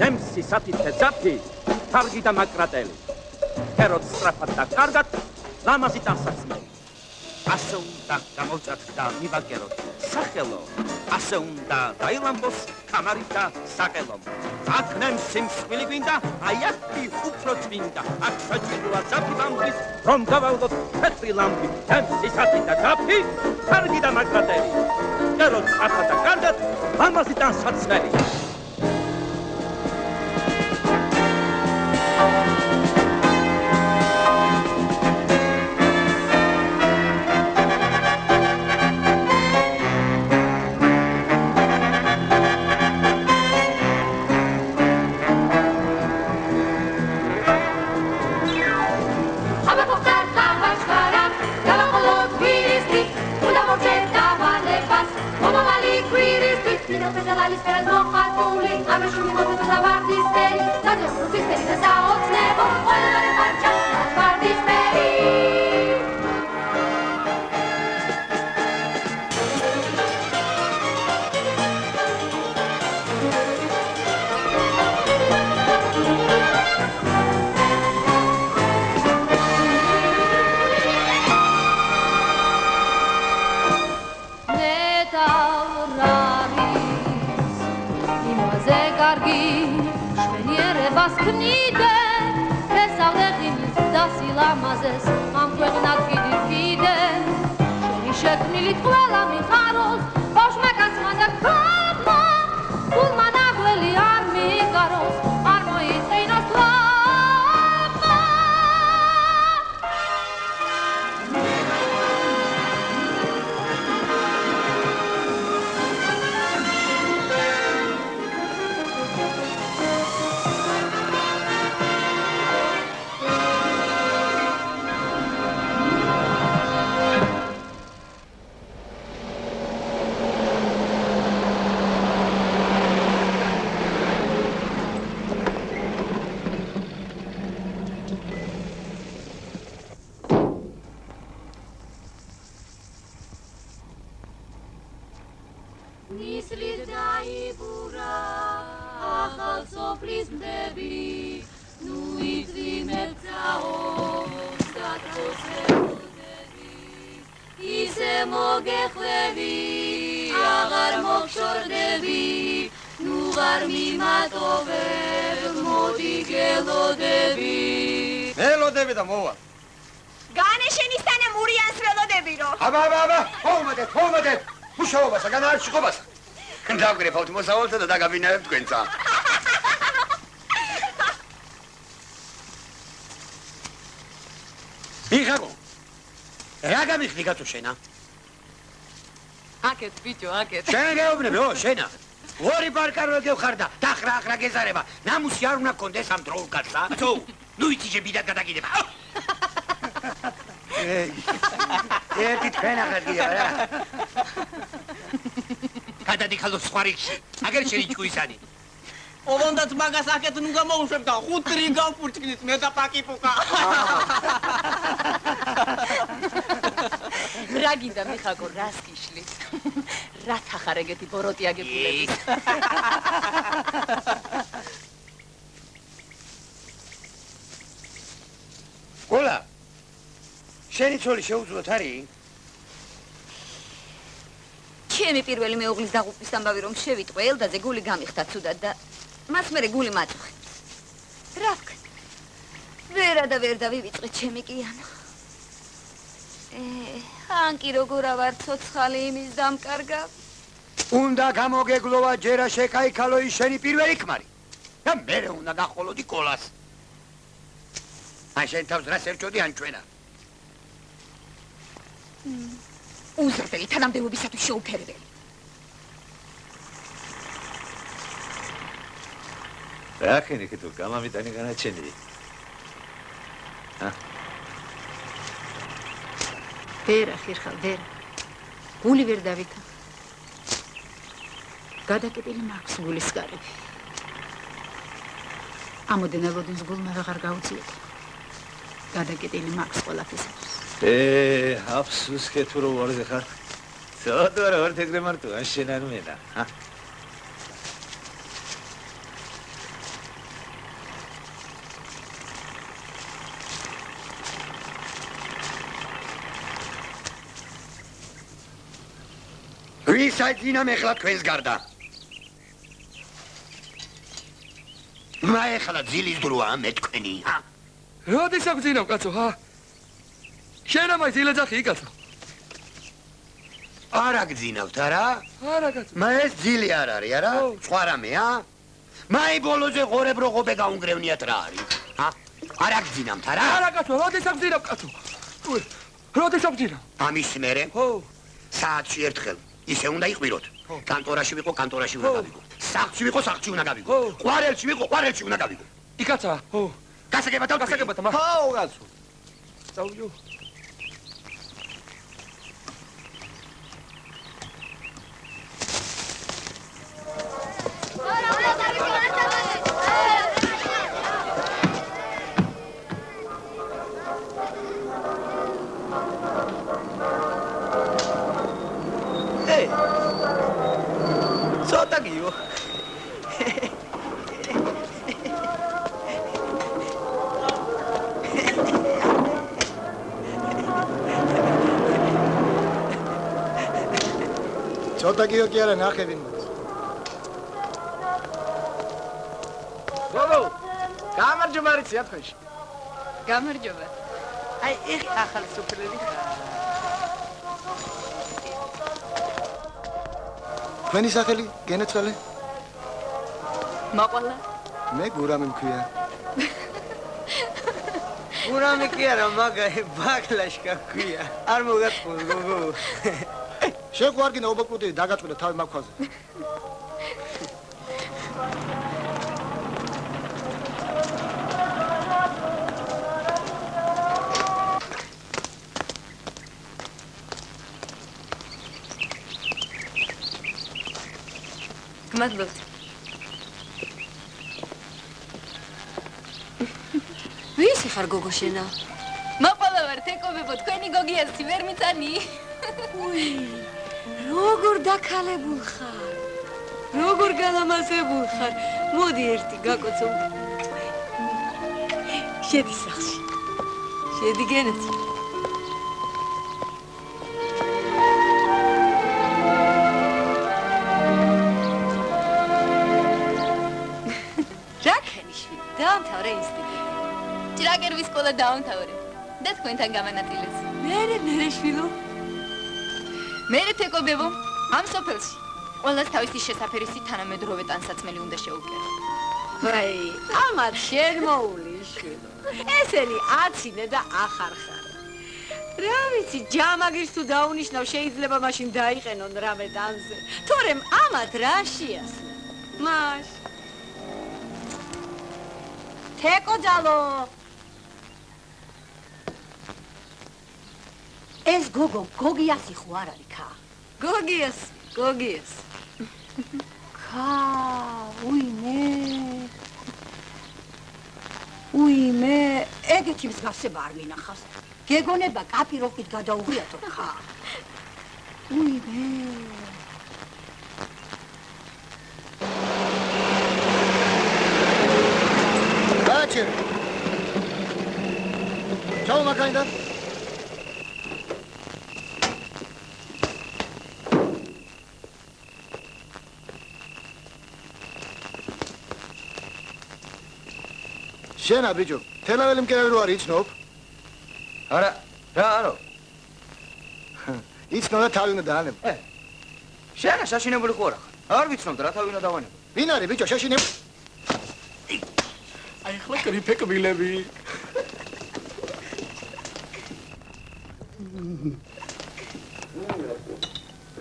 ნემსი სათითე ძაფი კარგი და მაკრატელი ქეროთ სწრაფად და კარგად ლამაზი დასაცმელი ასე უნდა გამოვწათ და მივაგეროთ სახელო ასე უნდა დაილამბოს კამარი და საყელო აქ ნემსი მსხვილი გვინდა აი აქი უფრო წმინდა აქ საჭიროა ძაფი ბამბის რომ გავავლოთ თეთრი ლამბი ნემსი სათითე და ძაფი კარგი და მაკრატელი ქეროთ სწრაფად და კარგად ლამაზი დასაცმელი დაგაბინავებ თქვენცა. იხაგო. რა გამიხდი გაწო შენა? აკეთ ბიჭო, აკეთ. შენ გეუბნები, შენა. ორი ბარკარო გევხარ და დახრა გეზარება. ნამუსი არ უნდა გქონდეს ამ დროულ კაცსა. თუ, ნუ იცი შებიდად გადაგიდება. ერთი თქვენ ახლა გიდება რა. გადადიხალო სხვა რიგში. აგერ შენი ჭკუისანი. ოვონდაც მაგას აკეთ ნუ გამოუშვებ და ხუთრი გავფურჩკნით მე და პაკიპუკა. რა გინდა მიხაკო, რას გიშლით? რა თხარ ეგეთი ბოროტი აგებულებით? ყოლა. შენი ცოლი შეუძლოთ არის? ჩემი პირველი მეუღლის დაღუპვის ამბავი რომ შევიტყვე ელდაზე გული გამიხდა ცუდად და მას მერე გული მაწუხე. რა ვქნა? ვერა და ვერ დავივიწყე ჩემი კიანო. ანკი როგორ ავარ ცოცხალი იმის დამკარგა. უნდა გამოგეგლოვა ჯერა შეკაიქალო ის შენი პირველი ქმარი. და მერე უნდა გახოლოდი კოლას. ან შენ თავს რას ერჩოდი ან ჩვენა? უზრდელი თანამდებობისათვის შეუფერებელი. რა ხენიქი თუ გამამიტანი განაჩენილი? ვერა ხირხალ, ვერა. გული ვერ დავითა. გადაკეტილი მაქვს გულის გარები. ამოდენელოდინს გულმა ვეღარ გაუწიეთ. გადაკეტილი მაქვს ყველაფრისათვის. აფსუს ხეთუ რო ვარზე ხარ. ცოტა რა ვარ ეგრე მარტო, ან შენ არ მენა, ვისაიძინა მეხლა თქვენს გარდა. მა ეხლა ძილის დროა მე თქვენი, ჰა? როდის აგძინავ კაცო, ჰა? შენ ამაი ძილეძახი კაცო. არა გძინავთ, არა? არა კაცო. მა ეს ძილი არ არის, არა? სხვა რამე, ჰა? მაი ბოლოზე ღორებ როგობე გაუნგრევნიათ რა არის, ჰა? არა გძინავთ, არა? არა კაცო, როდის აგძინავ კაცო? როდის აგძინავ? ამის მერე? ხო. საათში ერთხელ. ისე უნდა იყვიროთ. კანტორაში ვიყო, კანტორაში უნდა გავიგო. სახლში ვიყო, სახლში უნდა გავიგო. ყვარელში ვიყო, ყვარელში უნდა გავიგო. იკაცა, ხო. გასაგებად გასაგებად, მა. ხო, კაცო. წავიდო. ცოტა გიო. ცოტა გიო კი არა ნახე ვინმეს. გოგო, გამარჯობა რიცი ათქვენში. გამარჯობა. აი, ეხ ახალ სუფრები ხარ. თქვენი სახელი გენეცვალე? მაყვალა? მე გურამი მქვია. გურამი კი არა, მაგა ბაკლაშკა ქვია. არ მოგატყუს გოგო. შენ ხო არ გინდა ობაკუტი დაგაწყვეტა თავი მაქვაზე. გმადლობთ. ვისი ხარ გოგო შენა? მაყვალა ვარ, თეკობებო, თქვენი გოგიასი ვერ მიწანი. უი, როგორ დაქალებულ ხარ? როგორ გალამაზებულ ხარ? მოდი ერთი გაკოცო. შედი სახლში. შედი გენეცი. დაამთავრე ინსტიტუტი. ჭრაკერვის სკოლა დაამთავრე და თქვენთან გამანაწილეს. მერე შვილო. მერე თეკობებო, ამ სოფელში ყველას თავისი შესაფერისი თანამედროვე ტანსაცმელი უნდა შეუկერო. ვაი, ამათ შენ მოული შვილო. ესენი აცინე და ახარხარე. რა ვიცი, ჯამაგირს თუ დაუნიშნავ, შეიძლება მაშინ დაიყენონ რამე ტანზე. თორემ ამათ რა შეასწავლე. მაშ თეკო ძალო. ეს გოგო, გოგიასი ხო არ არის ქა? გოგიას. ქა, უიმე, ეგეთი მსგავსება არ მინახავს. გეგონება კაპიროვით გადაუღიათო ქა. უიმე. Ciao Makanda. შენა ბიჭო, თელაველი მკერავი რო არის იცნობ? არა, რა არო? იცნობ და თავი უნდა დაანებო. შენა შაშინებული ხო არა ხარ? არ ვიცნობ და რა თავი უნდა დავანებო. ვინ არის ბიჭო შაშინებ? აი ხლა კრიფეკბილები.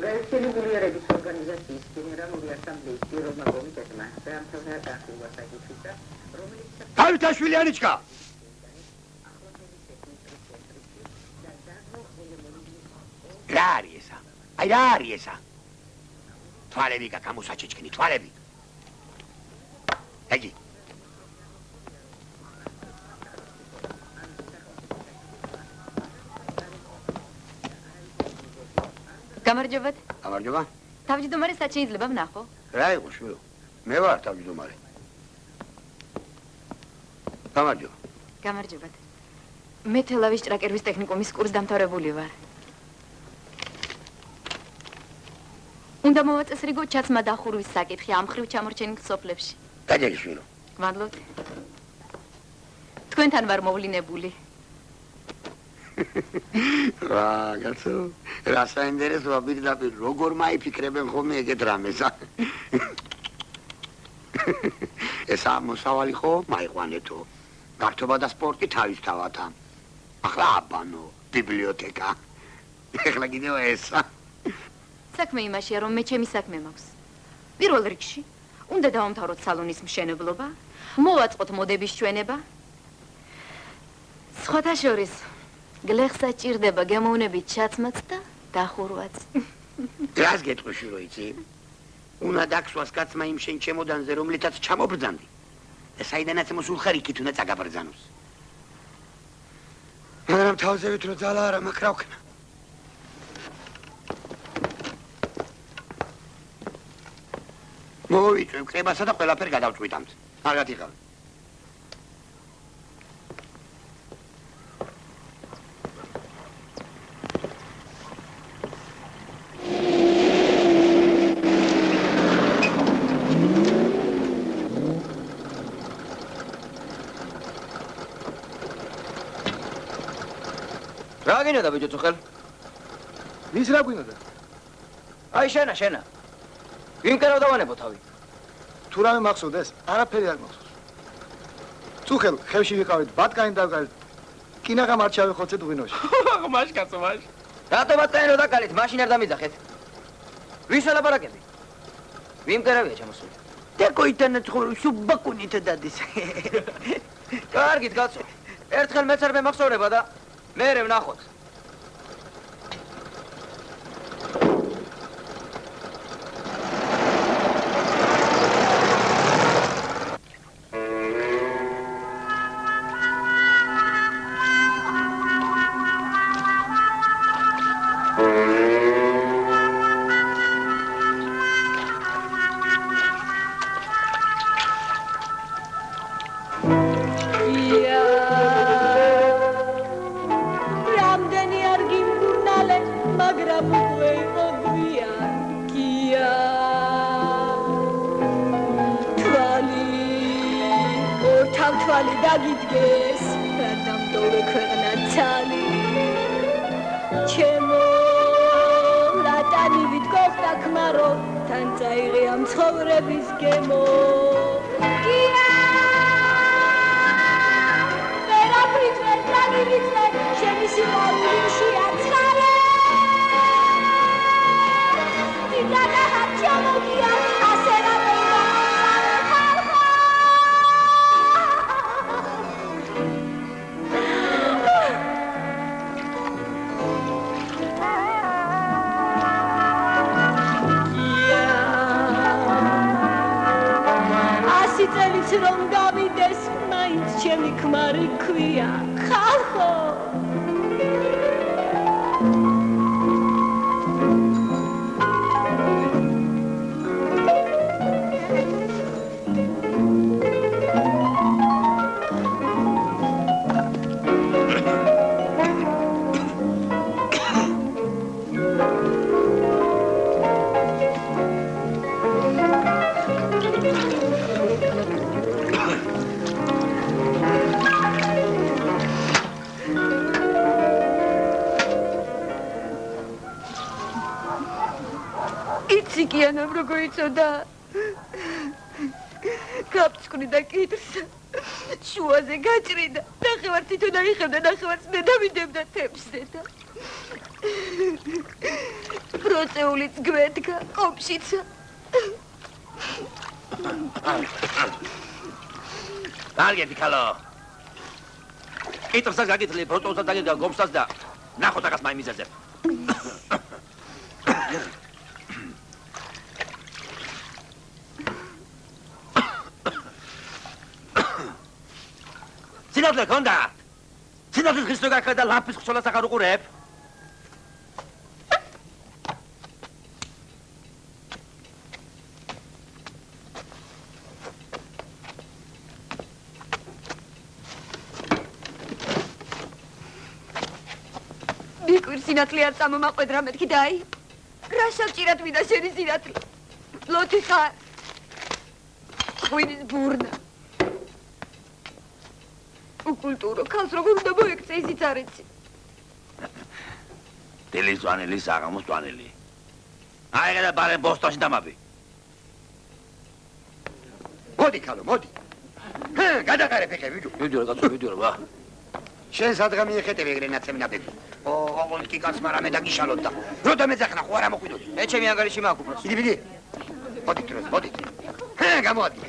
რეგულირების ორგანიზაციის გენერალური ასამბლეის პიროვნა კომიტეტმა დაამთავრა განხილვა საკითხისა, რომელიც თავითაშვილი ანიჩკა. რა არის ესა? აი რა არის ესა? თვალები გაკამოსაჩეჩკინი, თვალები. ეგი. გამარჯობათ. გამარჯობა. თავმჯდომარე სად შეიძლება ვნახო? რა იყო შვილო? მე ვარ თავმჯდომარე. გამარჯობა. გამარჯობათ. მე თელავის ჭრაკერვის ტექნიკუმის კურს დამთავრებული ვარ. უნდა მოვაწესრიგო ჩაცმა დახურვის საკითხი ამ ხრივ ჩამორჩენილ სოფლებში. დაჯერიშვილო. გმადლობთ. თქვენთან ვარ მოვლინებული. კაცო, რა საინტერესოა პირდაპირ როგორ მაიფიქრებენ ხოლმე ეგეთ რამეს. ეს ამოსავალი ხო მაიყვანეთო. გართობა და სპორტი თავისთავად. ახლა აბანო, ბიბლიოთეკა. ეხლა კიდევ ეს. საქმე იმაშია, რომ მე ჩემი საქმე მაქვს. პირველ რიგში უნდა დავამთავროთ სალონის მშენებლობა, მოვაწყოთ მოდების ჩვენება. სხვათა შორის გლეხსა ჭირდება გემოვნებით ჩაცმაც და დახურვაც. რას გეტყვი რო იცი? უნდა დაგსვას კაცმა იმ შენ ჩემოდანზე, რომლითაც ჩამობრძანდი. და საიდანაც მოსულ ხარ იქით უნდა წაგაბრძანოს. მაგრამ თავზევით რო ძალა არა მაქვს რა ვქნა. მოვიწვევ კრებასა და ყველაფერ გადავწყვიტამთ. მაგათ იყავ. რა გინდა ბიჭო წუხელ? ვის რა გვინდა? აი შენა. ვინ კერავ დავანებო თავი? თუ რამე მახსოვდეს? არაფერი არ მახსოვს. წუხელ, ხევში ვიყავით, ბატკანი დავგალით. კინაღა მარჩავი ხოცეთ ღვინოში. მაშ კაცო მაშ. რატო ბატკანი რო დაკალით, მაშინ არ დამიძახეთ? ვის ელაპარაკები? ვინ კერავია ჩამოსული? დეკოიტანეთ ხო შუბაკუნით დადის. კარგით კაცო. ერთხელ მეც არ მემახსოვრება და მერე ვნახოთ. და კაპწკრი და კიტრსა შუაზე გაჭრიდა ნახევარ თვითონ აიხევდა ნახევარს მე დავიდებდა თემსზე და პროცეულიც გვედგა ყოფშიცა კარგეთი ქალო კიტრსაც გაგითლი პროცეულსაც დაგედგა გობსაც და ნახოთ აკას მაიმიზაზე სინათლე ქონდა? სინათლის ხისტო გაქრა და ლამპის ხსოლას აღარ უყურებ? მიკვირს სინათლე არ წამომაყვედრა მეთქი და აი რა შევჭირათ ვიდა შენი სინათლე? ლოთი ხარ. ღვინის ბურნა. უკულტურო, ქალს როგორ უნდა მოექცე ისიც არ იცი. დილის ძვანელი, საღამოს ძვანელი. აიღე და ბარე ბოსტონში დამაბი. მოდი ქალო, მოდი. გადაყარე ფეხები, ბიჭო. მიდიო, კაცო, მიდიო, ვა. შენ სადღა მიეხეთები ეგრე ნაცემნაბები. ოღონდ კი კაცმა რამე დაგიშალოთ და როდა მეძახნა ხო არ ამოყვიდოდი. ეჩემი ანგარიში მაქვს უბრალოდ. დიდი. მოდით დროს, მოდით. გამოადგინე.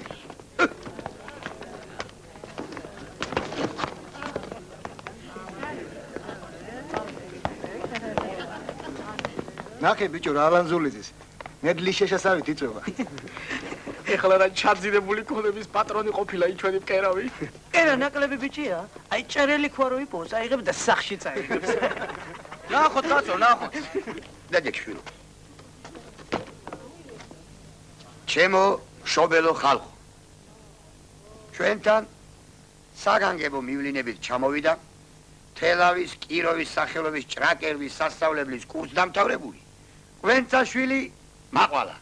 ნახე ბიჭო რა ალანზულიზის. ნედლის შეშასავით იწვევა. ეხლა რა ჩაძირებული ქონების პატრონი ყოფილა ჩვენი მკერავი. ერა ნაკლები ბიჭია. აი წერელი ხო არ ვიპოვოს, აიღებ და სახში წაიღებს. ნახოთ კაცო, ნახოთ. დაგექშვილო. ჩემო შობელო ხალხო. ჩვენთან საგანგებო მივლინებით ჩამოვიდა თელავის, კიროვის სახელობის ჭრაკერვის სასწავლებლის კურსდამთავრებული კვენცაშვილი მაყვალა.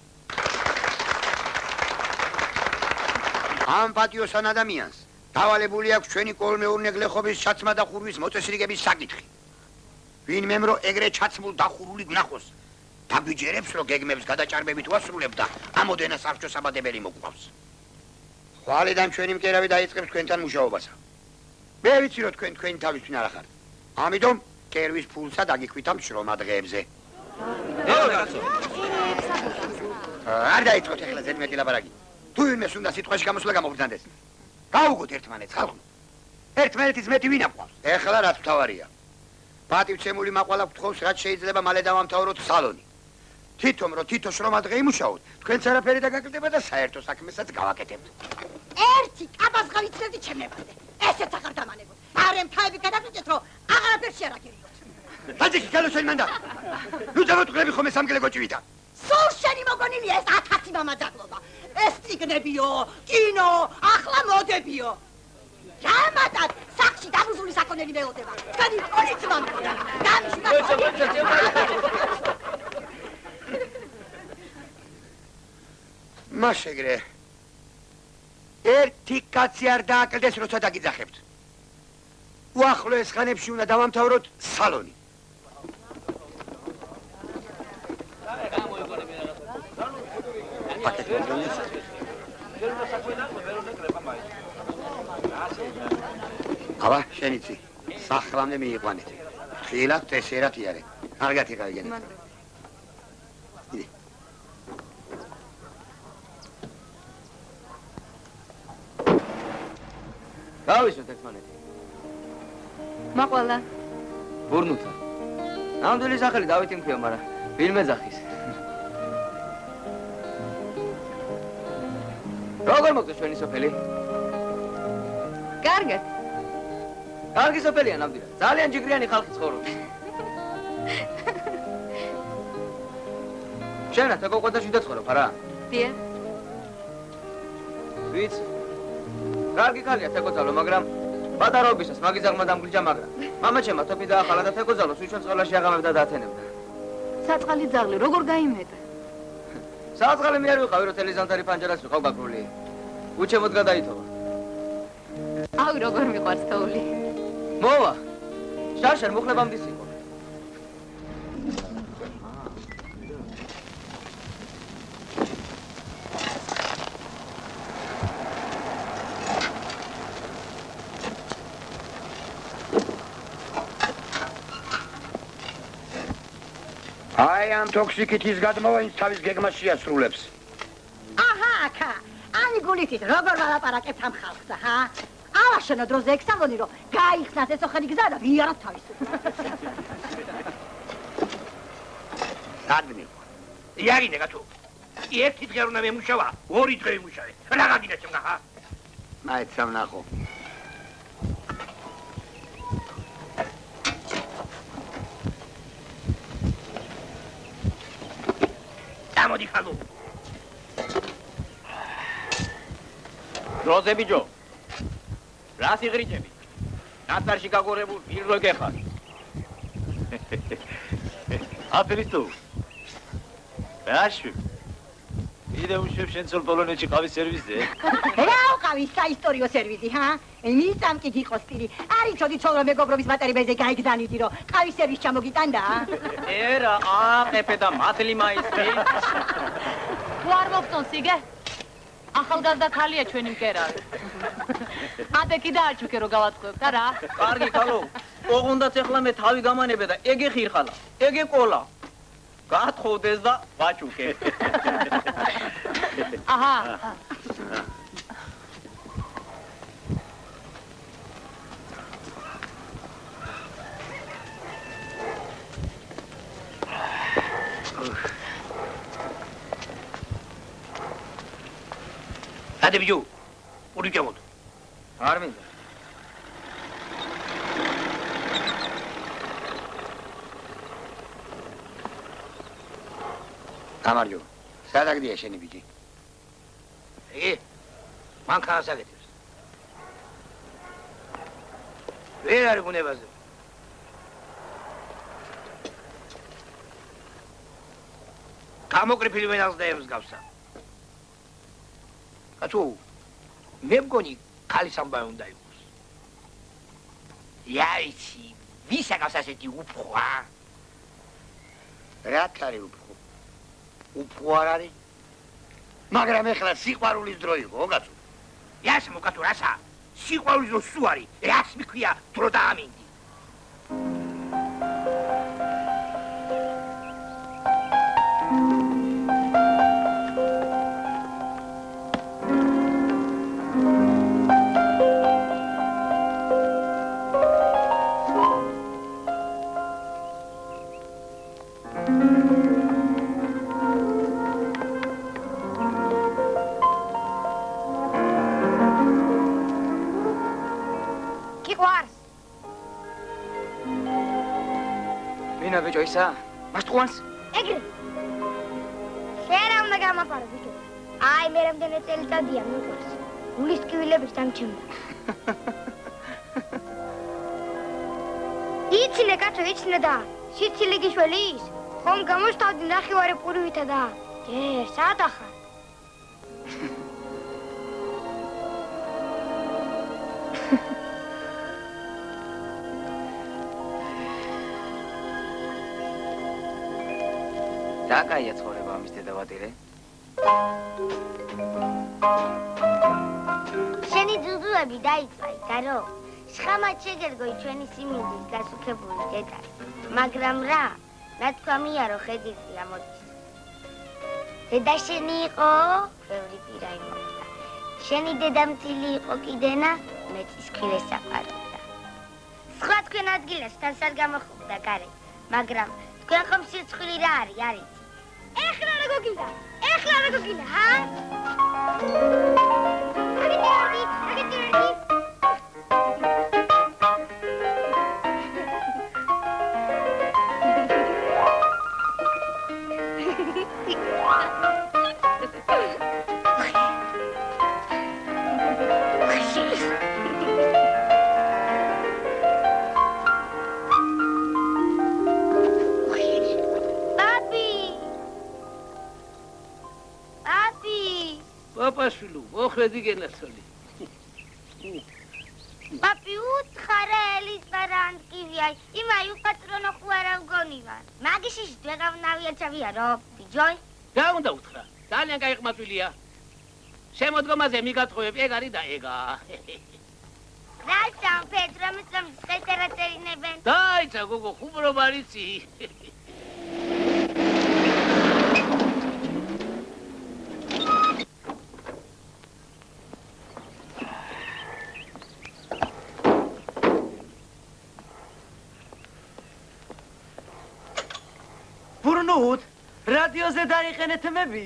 ამ პატიოსან ადამიანს დავალებული აქვს ჩვენი კოლმეურნე გლეხობის ჩაცმა და ხურვის მოწესრიგების საკითხი. ვინმემ რო ეგრე ჩაცმულ და ხურული გნახოს დაგვიჯერებს, რომ გეგმებს გადაჭარბებით ვასრულებ და ამოდენას არჩო საბადებელი მოგვყავს. ხვალიდან ჩვენი მკერავი დაიწყებს თქვენთან მუშაობასა. მე ვიცი რომ თქვენ თქვენი თავისთვის არ ახართ. ამიტომ კერვის ფულსა დაგიქვით ამ შრომა დღეებზე. არ დაიწყოთ ეხლა ზედმეტი ლაპარაკი. თუ ვინმეს უნდა სიტყვაში გამოსვლა გამოვბრძანდეს. გაუგოთ ერთმანეთს ხალხო. ერთმანეთის მეტი ვინ აფყავს? ეხლა რაც მთავარია. პატივცემული მაყვალა გთხოვს, რაც შეიძლება მალე დავამთავროთ სალონი. თვითონ რომ თითო შრომა დღე იმუშაოთ, თქვენც არაფერი დაგაკეთდება და საერთო საქმესაც გავაკეთებთ. ერთი კაბას გავიცნებდი ჩემნებაზე. ესეც აღარ დამანებოდ. არე მთავები გადაგვიჭეთ, რომ აღარაფერში არ აგერიოთ. დაძიქი გალოსენ მანდა. ნუ დავუტყრები ხომ ეს ამგლე გოჭვითა. სულ შენი მოგონილია ეს 1000 მამაძაღლობა. ეს წიგნებიო, კინო, ახლა მოდებიო. რამატად სახში დაბუზული საქონელი მეოდება. თქვენი ყოლიც მომწონდა. მაშეგრე ერთი კაცი არ დააკლდეს, როცა დაგიძახებთ. უახლოეს ხანებში უნდა დავამთავროთ სალონი. აბა, შენიცი, სახლამდე მიიყვანეთ. ხილად წესერად იარე. კარგად იყავიგენეთ. იდი. გავისვით ერთმანეთი. მაყვალა. ბურნუთა. ნამდვილი სახელი დავითი მქვია, მაგრამ ვინმე ძახის. როგორ მოგწეს ჩვენი სოფელი? კარგად. კარგი სოფელია ნამდვილად. ძალიან ჯიგრიანი ხალხი ცხოვრობს. შენ ათაკო ყოდაში დაცხოვრობ, არა? დიახ. ვიცი. კარგი ხალხია თეკოძალო, მაგრამ პატარაობისას მაგიზაღმა დამგლიჯა, მაგრამ მამაჩემმა თოფი დაახალა და თეკოძალოს უჩვენ წყალაში აღამებდა და ათენებდა. საწყალი ძაღლი როგორ გაიმეტა? საწყალი მე არ ვიყავი, რომ თელი ზამთარი პანჯარას ვიყავ გაკრული. უჩემოდ გადაითოვა. აუ როგორ მიყვარს თოვლი. მოვა. შარშან მუხლებამდის იყო. აი ამ ტოქსიკიტის გადმოვა ის თავის გეგმას შეასრულებს. აჰა, აკა. ანი გულითით როგორ ვალაპარაკებთ ამ ხალხს, ჰა? ავაშენო დროზე ეგ სალონი, რომ გაიხსნათ ეს ოხელი გზა და ვიაროთ თავისუფლად. სადმე. იარინე გათო. ერთი დღე უნდა მემუშავა, ორი დღე იმუშავე. რა გაგინდა ჩემგა, ჰა? მაიც სამნახო. ამოდი ხალო. დროზე ბიჭო. რა სიღრიჭები? ნაცარში გაგორებულ პირო გეხარ. აფერის თუ. რაში? კიდე უშვებ შენ ძოლ პოლონეთში ყავის სერვიზზე? რა ყავის საისტორიო სერვიზი, ჰა? მისამ კი გიყოს პირი. არის ჩოდი ცოლო მეგობრობის მატარებელზე გაიგზავნიდი, რომ ყავის სერვიზ ჩამოგიტანდა? ერა, აყეფე და მადლი მაისტრი. თუ არ მოგწონს სიგე? ახალგაზრდა ქალია ჩვენი მკერავი. აბეკი და არჩუქე რო გავატყუებ და რა? კარგი ქალო. ოღონდაც ახლა მე თავი გამანებე და ეგე ხირხალა, ეგე ყოლა. გათხოვდეს და ვაჭუქე. აჰა. ადებიო, პური ჯამოთ. არ მინდა. გამარჯობა. სადაგდია შენი ბიჭი? მან ხანს აგეთებს. ვერ არის გუნებაზე. გამოკრიფილი ვენას და ემსგავსა. კაცო, მე მგონი ქალის ამბავი უნდა იყოს. იცი, ვის აკავს ასეთი უფხვა? რაც არის უფხვა? უფხვა არ არის? მაგრამ ეხლა სიყვარულის დრო იყო, კაცო. იასე მოკაცო, რასა? სიყვარულის დრო სულ არის. რას მიქვია დრო დაამინდი? ვინა ბიჭო ისა? მას თყვანს? ეგრე. შენ უნდა გამაფარო ბიჭო. აი მე რამდენი წელიწადია მიყვარს. გულის ტკივილების დამჩენდა. იცინე კაცო, იცინე და სიცილი გიშველის? ხომ გამოსთავდი ნახევარი პურივითა და. სად ახარ? და კაია ცხოვრება ამის დედავატირე. შენი ძუძუები დაიწვა იტარო. შხამად შეგერგოი ჩვენი სიმინდის გასუქებული დედალი. მაგრამ რა თქვამია რომ ხედიძი ამოდის. დედა შენი იყო, ბევრი პირა იმოხდა. შენი დედამწილი იყო კიდენა, მეც ხილეს საყარობდა. სხვა თქვენ ადგილასთან სად გამოხვდა გარეთ, მაგრამ თქვენ ხომ სიცხილი რა არის? ეხლა რა გოგინდა? ჰა? აგიტირდი. Papa-shulu, mohredi genasoli. Papi, utkara elis barandkiviai. Imai upatrono khuara ugonivan. Magishish dvegavnavia chavia, bijoy? Რა უნდა უთხრა? ძალიან გაიყმაწვილია. შემოდგომაზე მიგათხოვებ, ეგ არის და ეგა. რასამ პეტრომისამ შეტერატერინებენ? დაიცა გოგო, ხუმრობა არიცი. ბურნუთ რადიოზე დაიყენეთ მები?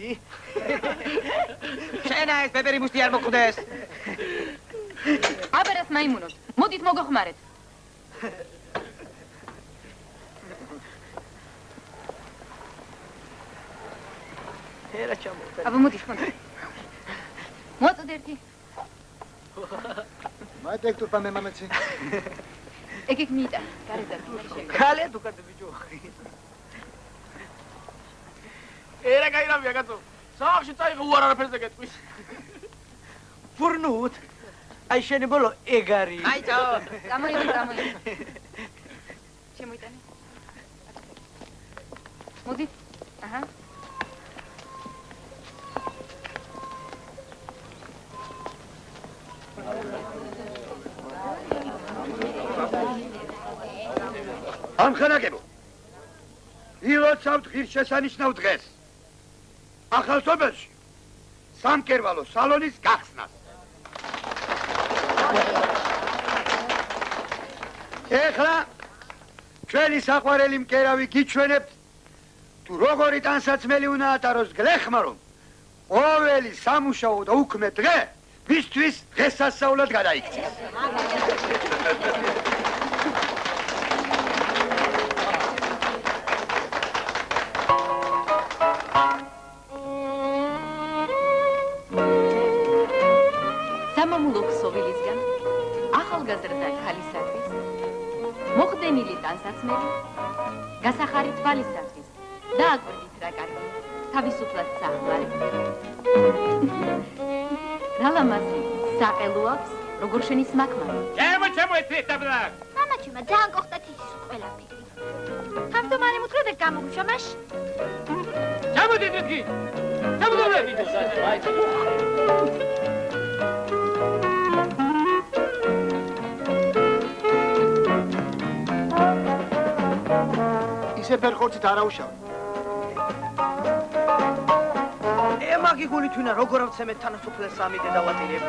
შენა ეს პეპერი მუსტი არ მოხდეს. აბერას მაიმუნოს, მოდით მოგეხმარეთ. ერა ჩამოვდა. აბა მოდი ხონდა. მოწოდ ერთი. მაიტექტურ პამემამეცი. ეგ მიიტა, გარეთ და ქალე დუკად ბიჭო. ერა გაირავია კაცო. სახში წაიღო უარ არაფერზე გეტყვის. ფურნუთ. აი შენი ბოლო ეგ არის. აი ჩო. გამოიდი. შემოიტანე. მოდი. აჰა. ამხანაგებო. ილოცავთ ღირსშესანიშნავ დღეს. ახალ სოფელში სამკერვალო სალონის გახსნას. ეხლა ჩვენი საყვარელი მკერავი გიჩვენებთ თუ როგორი ტანსაცმელი უნდა ატაროს გლეხმა, რომ ყოველი სამუშაო და უქმე დღე მისთვის დღესასწაულად გადაიქცეს. სამამულო ქსოვილისგან ახალგაზრდა ქალისათვის მოხდენილი ტანსაცმელი გასახარი თვალისათვის დააკვირდით რა კარგი თავისუფლად საყვარი რა ლამაზი საყელო აქვს როგორ შენის მაკმარი ჩემო ეცეტაბლაკ მამაჩემ ძალიან გოხდათ ის ყველაფერი ხამდომანი მუთხრა და გამოგუშვა მაშ ჩამოდიდეთ კი ისე ფერხორცით არაუშავ. ემაგი გული თვინა როგორ ავცემეთ თანასოფლეს სამი დედავატირებ.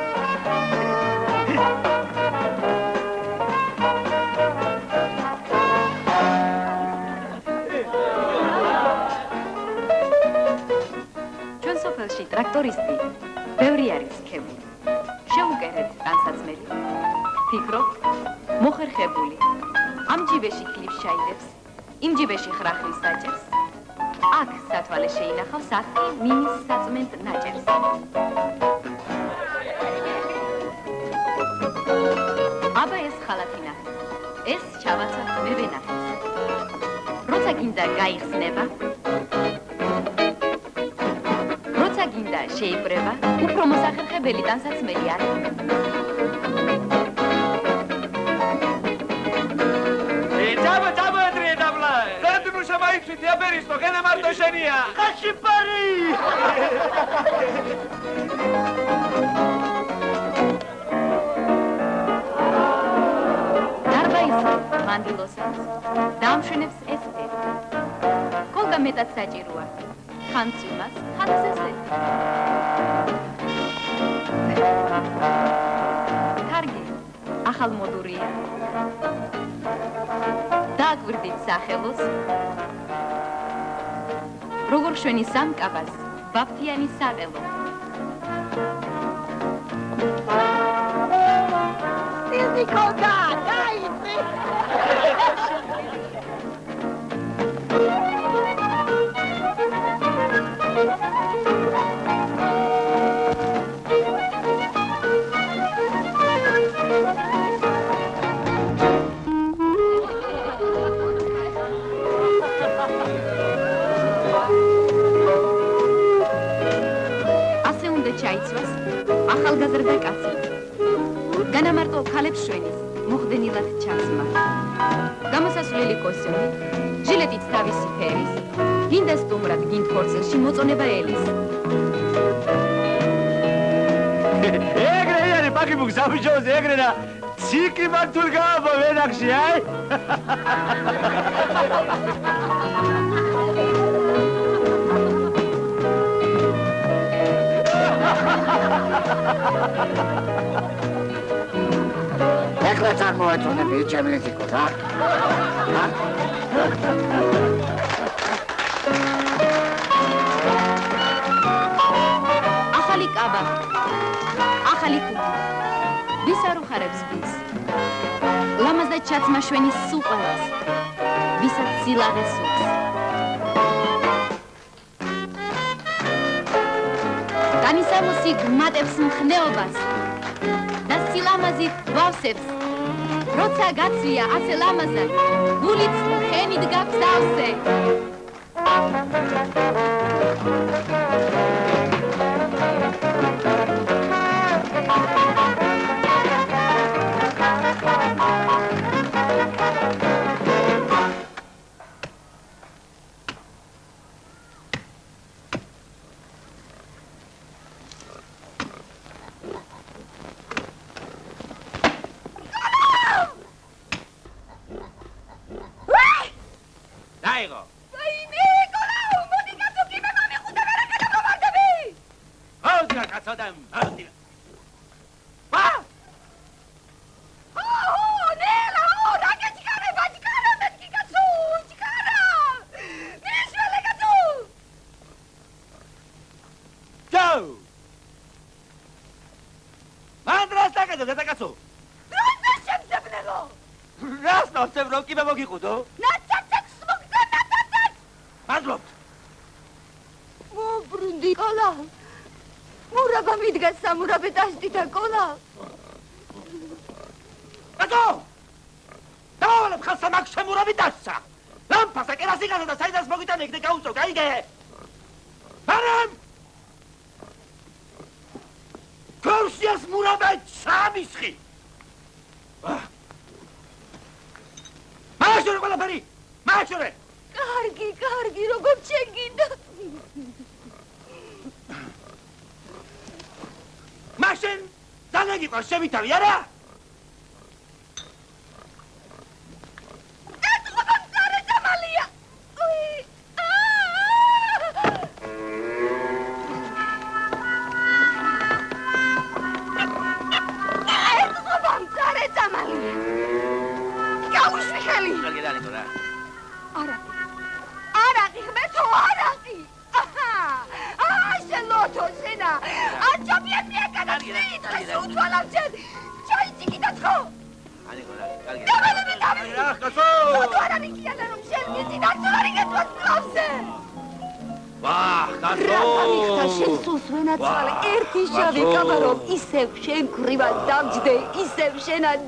ჩვენ სოფელში ტრაქტორისტი ბევრი არის ქებული. შეუკერეთ ტანსაცმელი. ფიქრობ, მოხერხებული. ამ ჯიბეში ქლიფს ჩაიდებს. იმ ჯიბეში ხრახლის საჭერს. აქ სათვალე შეინახავს, აქ მინის საწმენდ ნაჭერს. აბა ეს ხალათი ნახეთ. ეს ჩავაცავ მე ვენახეთ. როცა გინდა გაიხსნება, როცა გინდა შეიკრება, უფრო მოსახერხებელი ტანსაცმელი არის. მაიცვით აბერისტო ხენა მარტო შენია ხაშიპარი დარბაისი მანდილოსაც დამშვენებს ესეთი კოლგა მეტად საჭიროა ხანც იმას ხანც ესეთი კარგი ახალმოდურია დააკვირდით სახელოს როგორ შვენი სამკაბას ბაფთიანი საყელო Nikoga, dajcie! ასე უნდა ჩაიცვას ახალგაზრდა კაცი განამარტო ქალებს შვენის მოხდენილად ჩაცმა გამოსასვლელი კოსტიუმი ჟილეტით თავისი ფერის გინდა სტუმრად გინდ ფორცელში მოწონება ელის ეგრე იანი პაკიბუქ საბიჯოზე ეგრე და ციკი მართულ გააბა ვენახში აი ეხლა წარმოაჩვენები ჩემი თიკო რა? ახალი კაბა ახალი კუბი ვის არ უხარებს გულს ლამაზად ჩაცმა შვენის სუყარს ვისაც სილაღე სულს განისამოსი გმატებს მხნეობას და სილამაზით გვავსებს როცა გაცვია ასე ლამაზად გულიც ხენით გაგზავსე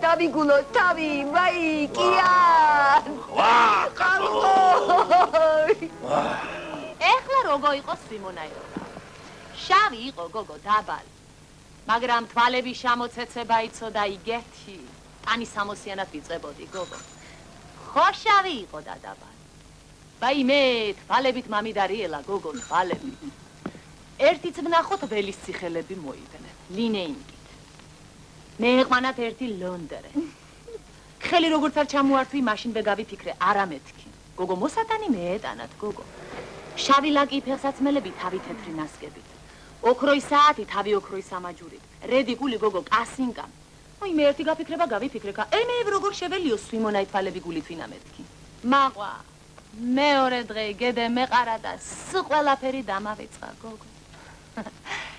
დავიგულო თავი, ვაი, კია! ეხლა როგორ იყო სიმონაირობა? შავი იყო გოგო დაბალი. მაგრამ თვალები შემოცეცება იცოდა იგეთი. ტანი სამოსიანად ვიწყებოდი გოგო. ხო შავი იყო და დაბალი. ვაიმე, თვალებით მამიდარიელა გოგო თვალებით. ერთიც ვნახოთ ველის ციხელები მოიდნენ. ლინეინგით. მე ეყვანათ ერთი ლონდრე. ხელი როგორც არ ჩამოართვი, მაშინვე გავიფიქრე, არა მეთქი. გოგო მოსატანი მეეტანათ, გოგო. შავი ლაკი ფეხსაცმელები თავი თეთრი ნასკებით. ოქროი საათი თავი ოქროი სამაჯურით. რედი გული გოგო კასინკა. ой მე ერთი გაფიქრება გავიფიქრე, მე როგორ შეველიო სიმონაი თვალები გულით ვინა მეთქი. მაყვა. მეორე დღე გედე მეყარა და სულ ყველაფერი დამავიწყა, გოგო.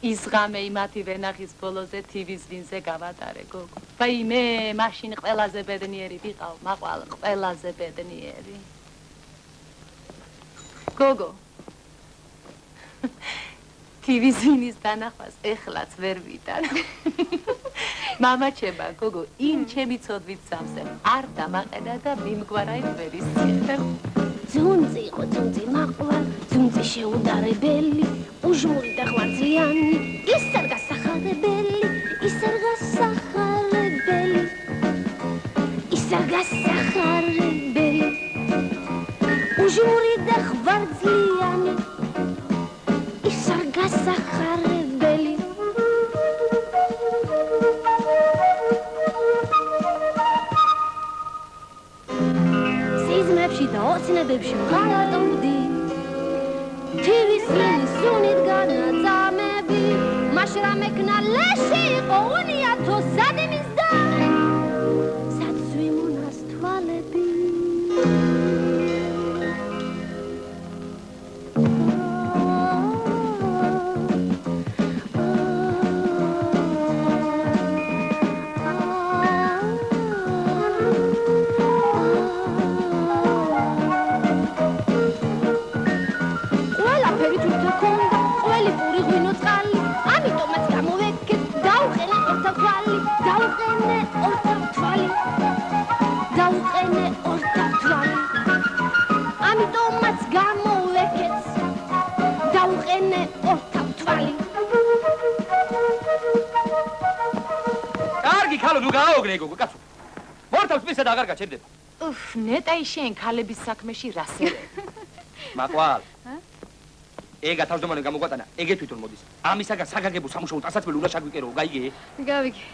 ის ღამე იმათი ვენახის ბოლოზე TV-ს ვინზე გავატარე, გოგო. ვაიმე, მაშინ ყველაზე ბედნიერი ვიყავ, მაყვალ, ყველაზე ბედნიერი. გოგო. TV-ს ვინის დანახვას ეხლაც ვერ ვიტან. მამაჩემა, გოგო, იმ ჩემი ცოდვით სამსე არ დამაყენა და მიმგვარაი ვერ ისწრებ. ძუნწი იყო ძუნწი მაყვალ, ძუნწი შეუდარებელი, უჟმური და ღვაწლიანი, ისარგა სახარებელი, ისარგა სახარებელი, ისარგა სახარებელი, უჟმური და ღვაწლიანი, ისარგა სახარებელი. სიზმრებში და ოცნებებში ვღალატობდი, TV-ს სუნით განაწამები, მაშინ რა მექნა ლეში იყო უნიათო სადიმის და საცვიმონას თვალები. ამიტომაც გამოვეკეც, დაუყენე კალო ნუ გააოგნე გოგო კაცო მორთავს მისა და აღარ გაჩერდება უფ ნეტაი შენ ქალების საქმეში რასერე მაყვალ ეგა თავმჯდომარე გამოგვატანა ეგე თვითონ მოდის ამისაგან საგაგებო სამუშაო დასაწყებელი უნდა ჩაგვიკერო გაიგე გავიგე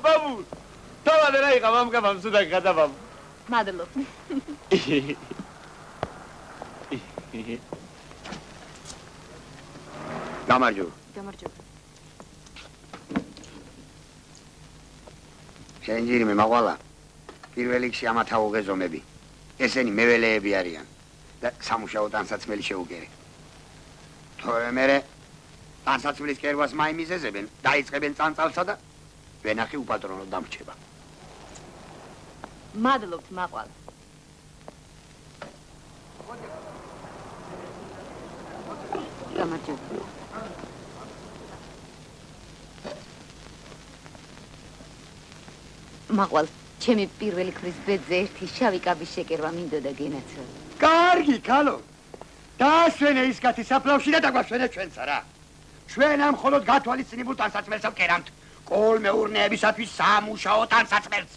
ბაბუ თავადე რა იყა მამკა მამსუდა გადა ბაბუ მადლობ გამარჯობა გამარჯობა შენ ჯირიმე მაყვალა პირველ რიგში ამათაო გეზომები ესენი მეველეები არიან და სამუშაო ტანსაცმელი შეუგერე თორე მერე ტანსაცმლის კერვას მაიმიზეზებენ დაიწყებენ წანწალსა და ვენახი უპატრონო დამრჩება მადლობ მაყვალ გამარჯობა მაყვალ ჩემი პირველი ქმრის ბედზე ერთი შავი კაბის შეკერვა მინდოდა გენაცვალე კარგი ქალო დაასვენე ის კაცი საფლავში და დაგვასვენე ჩვენსა რა ჩვენ ამ მხოლოდ გათვალისწინებულ ტანსაცმელს ვკერამთ კოლმეურნეებისათვის სამუშაო ტანსაცმელს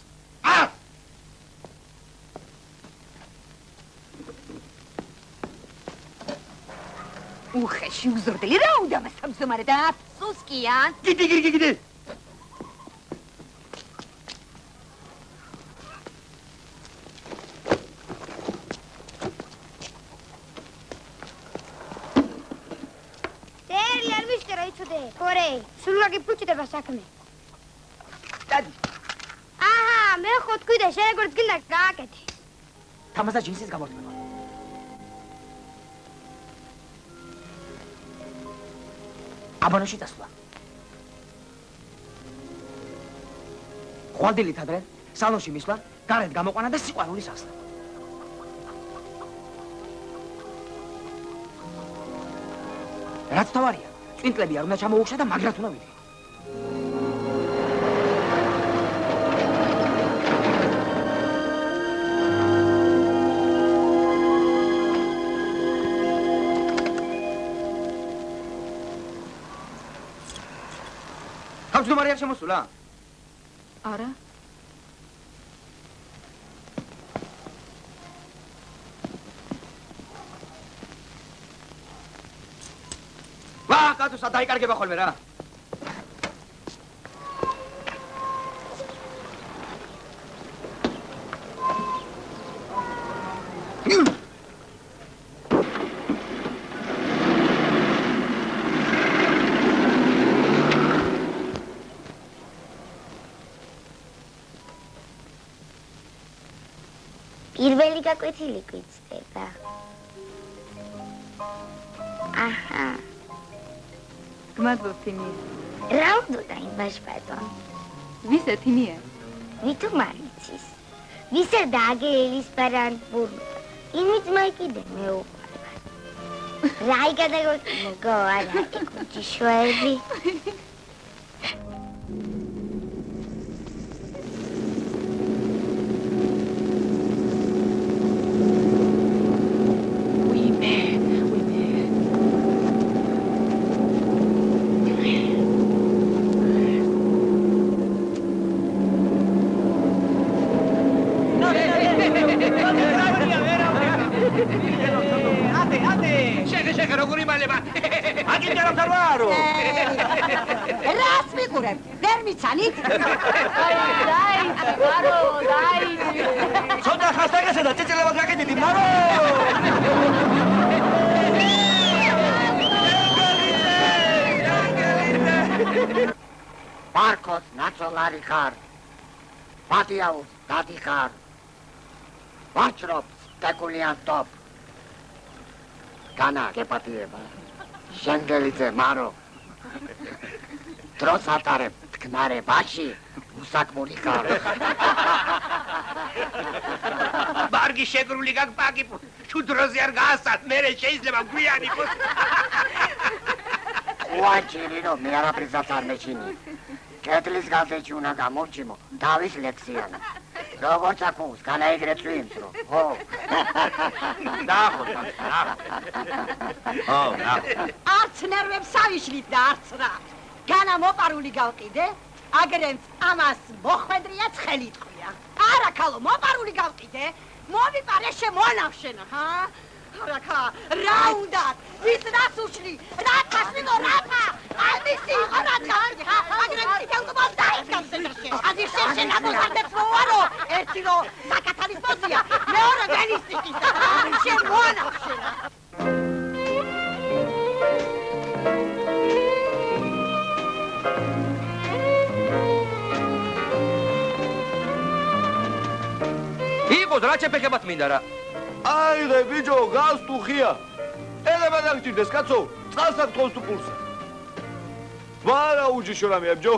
უხეში უზრდელი რა უნდა მასამზომარე და აფსუსკია გიდი სულაგი ფუჭდება საქმე. დადი. აჰა, მე ხო თქვი და შენ როგორც გინდა გააკეთე. თამაზა ჯინსის გამორთმება. აბანოში დასვლა. ხვალდილით ადრე სალონში მისვლა, გარეთ გამოყვანა და სიყვარულის ასლა. რაც თავარია წვინკლები არ უნდა ჩამოუხშა და მაგრად უნდა ვიდე. თავმჯდომარე არ შემოსულა? არა. კაცო დაიკარგება ხოლმე რა. პირველი გაკვეთილი გვიწდება. აჰა. გმადლობ თინია. რა უნდა იმ ბაშბატონ? ვისა თინია? ვიტო მარიცის. ვისა დაგელის პარანტბურ. იმით მაიკიდე მეუყვარება. რაი გადაგო არა ეკუჩი შოები. Parkos naționali car, patiaus dati car, vačrop tekulian top, Gana ke patieva, Shengelice maro, Trosatare tknare bashi, usakmuli car. Bargi შეგრული გაგპაკი თუ დროზე არ გაასწრათ მერე შეიძლება გვიანი იყოს უაჭირო მე არაფრისაც არ მეჩინი კეთლის გაზეთში უნდა გამორჩიმო დავის ლექსიანი როგორც აკუს განაიგრეთ ვინცრო ხო ნახო არც ნერვებს ავიშლით და არც რა განა მოპარული გავყიდე, აგრემ ამას მოხვედრია ცხელი თქვია. არა ქალო, მოპარული გავყიდე, მომიპარე შემონავშენო, ჰა? არა ქა, რა უნდა? ვის რას უშლი? რა თასმინო რაფა? ამისი იყო რა თქმა, აგრემ ციტელტობა დაიწყებს ეს. აზი შეშენა მოსარდებს მოარო, ერთი რო საკათალის პოზია, მეორე ვენისტიკის, შემონავშენა. იყოს რა შეფეხებათ მინდა რა. აიღე ბიჭო, გავს თუ ხია. ელება დაგჭირდეს კაცო, წყალს აკეთოს თუ პულსა. ვარა უჯიშო რამეა ბიჭო.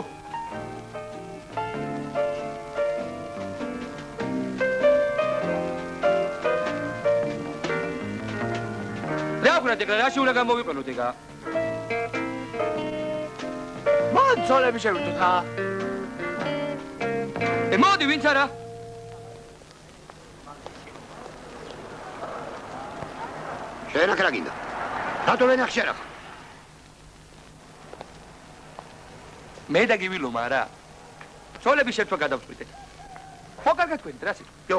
რა ვქნათ ეგრე, რაში უნდა გამოვიყენოთ ეგა? მან ცოლები შევირთოთ ხა. მოდი ვინც არა? შენ აქ რა გინდა? რატო ვენახ შენ ახ? მე და გივილომა რა. ცოლები შეთქვა გადავწყვიტეთ. ხო კარგად თქვენ რა სიტყვა? ჯო.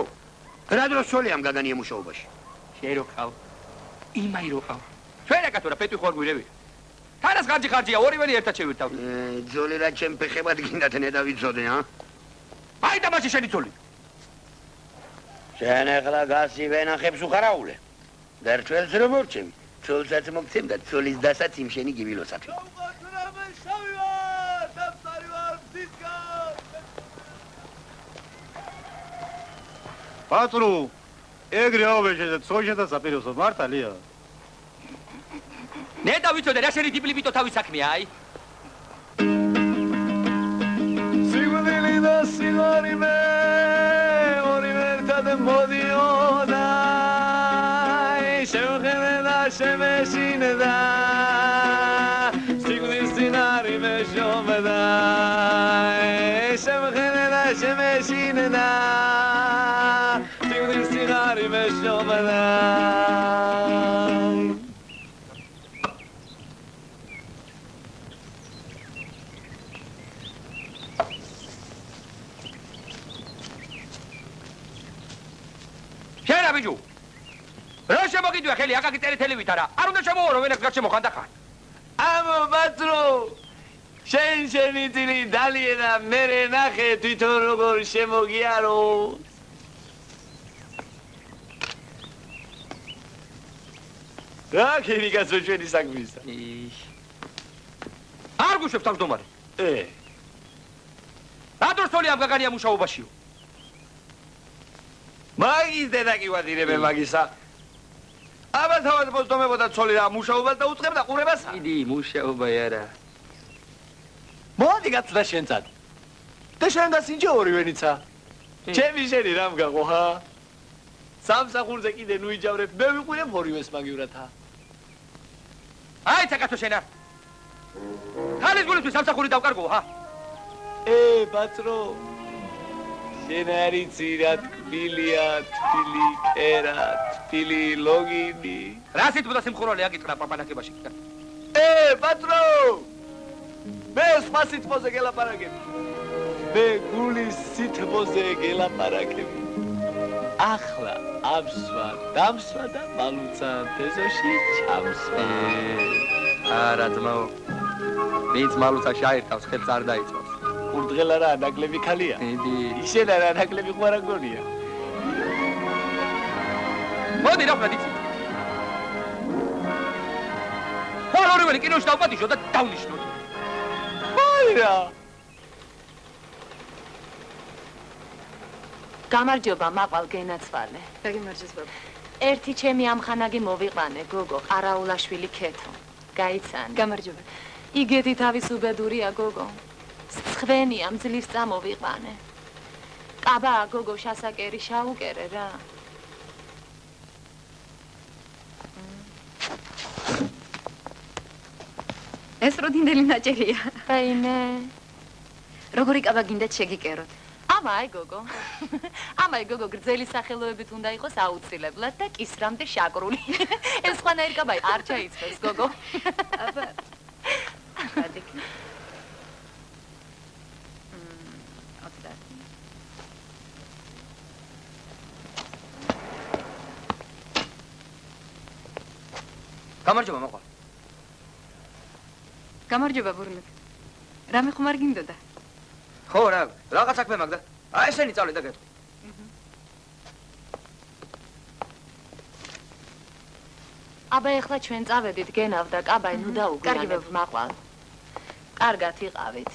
რა დროს ცოლი ამ გაგანია მუშაობაში? შერო ყავ. იმაი რო ყავ. ჩვენ აკეთო რა პეტი ხوار გვირევი. თანას ხარჯია, ორივენი ერთად შევირთავ. ძოლი რა ჩემ ფეხებად გინდათ ნედა ვიცოდე, ჰა? აი და მასი შენი ძოლი. შენ ახლა გასი ვენახებს უხარაულე. დარჩელს რომ მორჩემ. ცოლსაც მოგცემ და ცოლის დასაც იმ შენი გივილოსათვი. პატრო, ეგრე ავეშე ცოშა და საპიროსო მართალია. ნედა ვიცოდე რა შენი დიპლიმიტო თავის საქმეა, აი. სიგვდილი და სიგარიმე ორივე ერთად მოდიოდა შევხედე და შემეშინე და სიგვდის სინარი მეშობდა შევხედე და შემეშინე და სიგვდის სინარი მეშობდა შენ ბიჭო რა შემოგიდია ხელი აკაკი წერეთელივით არა არ უნდა შემოვარო ვენახს გაჩემოხანდა ხარ ამო ბატრო შენი ძილი დალieნა მერე ნახე თვითონ როგორ შემოგიარო რა ქერი კაცო ჩვენი საქმისა არ გუშვებს თავმჯდომარე რატო სწოლი ამ გაგანია მუშაობაშიო მაგის დედა კი ვადირებე მაგისა აბა თავად მოსდომებოდა ცოლი რა მუშაობას და უწყებდა ყურებასა იდი მუშაობა არა მოდი გაცდა შენცად და შენ გასინჯე ორივენიცა ჩემი შენი რამ გაყო ხა სამსახურზე კიდე ნუიჯავრებ მე ვიყურებ ორივეს მაგივრათა აი ცაკაცო შენა ხალის გულისთვის სამსახური დავკარგო ხა ბატრო შენ არიცი რა თბილია თბილი კერა თბილი ლოგინი რა სიტყვა სიმხურვალე აკითხა პაპანაკებაში ბატრო მე სხვა სიტყვაზე გელაპარაკები მე გულის სიტყვაზე გელაპარაკები ახლა ამსვა დამსვა და მალუცან თეზოში ჩამსვა არა ძმაო ვინც მალუცაში აერთავს ხელს არ დაიწყოს ურდღელა რა ნაკლები ქალია იდი ისენა რა ნაკლები ყვარა გონია მოდი რა ფრადიცი ხარ ორივენი კინოში დავპატიშო და დავნიშნოთ რა გამარჯობა მაყვალ გენაცვალე დაგიმარჯოს ბაბა ერთი ჩემი ამხანაგი მოვიყვანე გოგო ყარაულაშვილი ქეთო გაიცანი გამარჯობა იგეთი თავის უბედურია გოგო სხვენია მძლის წამოვიყვანე კაბა გოგო შასაკერი შაუკერე რა ეს როდინდელი ნაჭერია რაიმე როგორი კაბა გინდათ შეგიკეროთ ამაი გოგო გრძელი სახელოებით უნდა იყოს აუცილებლად და კისრამდე შაკრული ეს სხვანაირ კაბა არ ჩაიცვეს გოგო აბა გამარჯობა მოყვა. გამარჯობა ბურნუტ. რამე ხომ არ გინდოდა? ხო რა, რაღაც საქმე მაქვს და აი ესენი წავლე და გეტყვი. აბა ეხლა ჩვენ წავედით გენავ და კაბაი ნუ დაუგვიანებ მაყვალ. კარგად იყავით.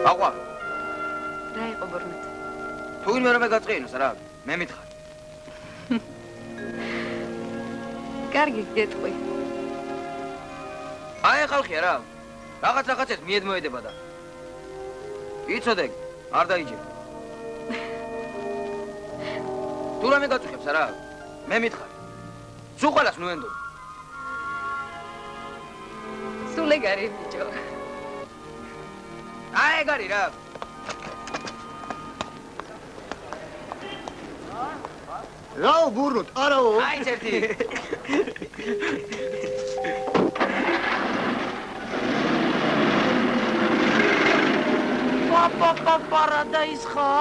აყვა. რა იყო ბურნუტ? თუ ვინმე რომ გაწყვინოს რა, მე მითხარ. კარგი, გეტყვი. აი ხალხია რა. რაღაცას მიედმოედება და. იცოდე, არ დაიჯერა. თუ რამე გაწუხებს რა, მე მითხარ. სულ ყველას ნუ ენდო. სულ ეგარი ბიჭო. აი ეგარი რა. რაო ბურნუტ, არაო. აი ცერტი. პაპა პარადაის ხა?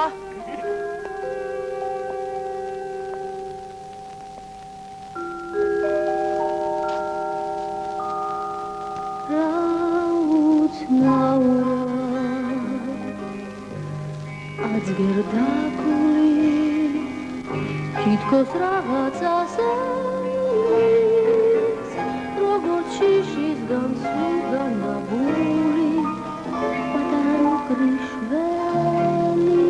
თითქოს რაღაცაზე როგორც შიშისგან სულგან ნაბური პატარა გრიშველი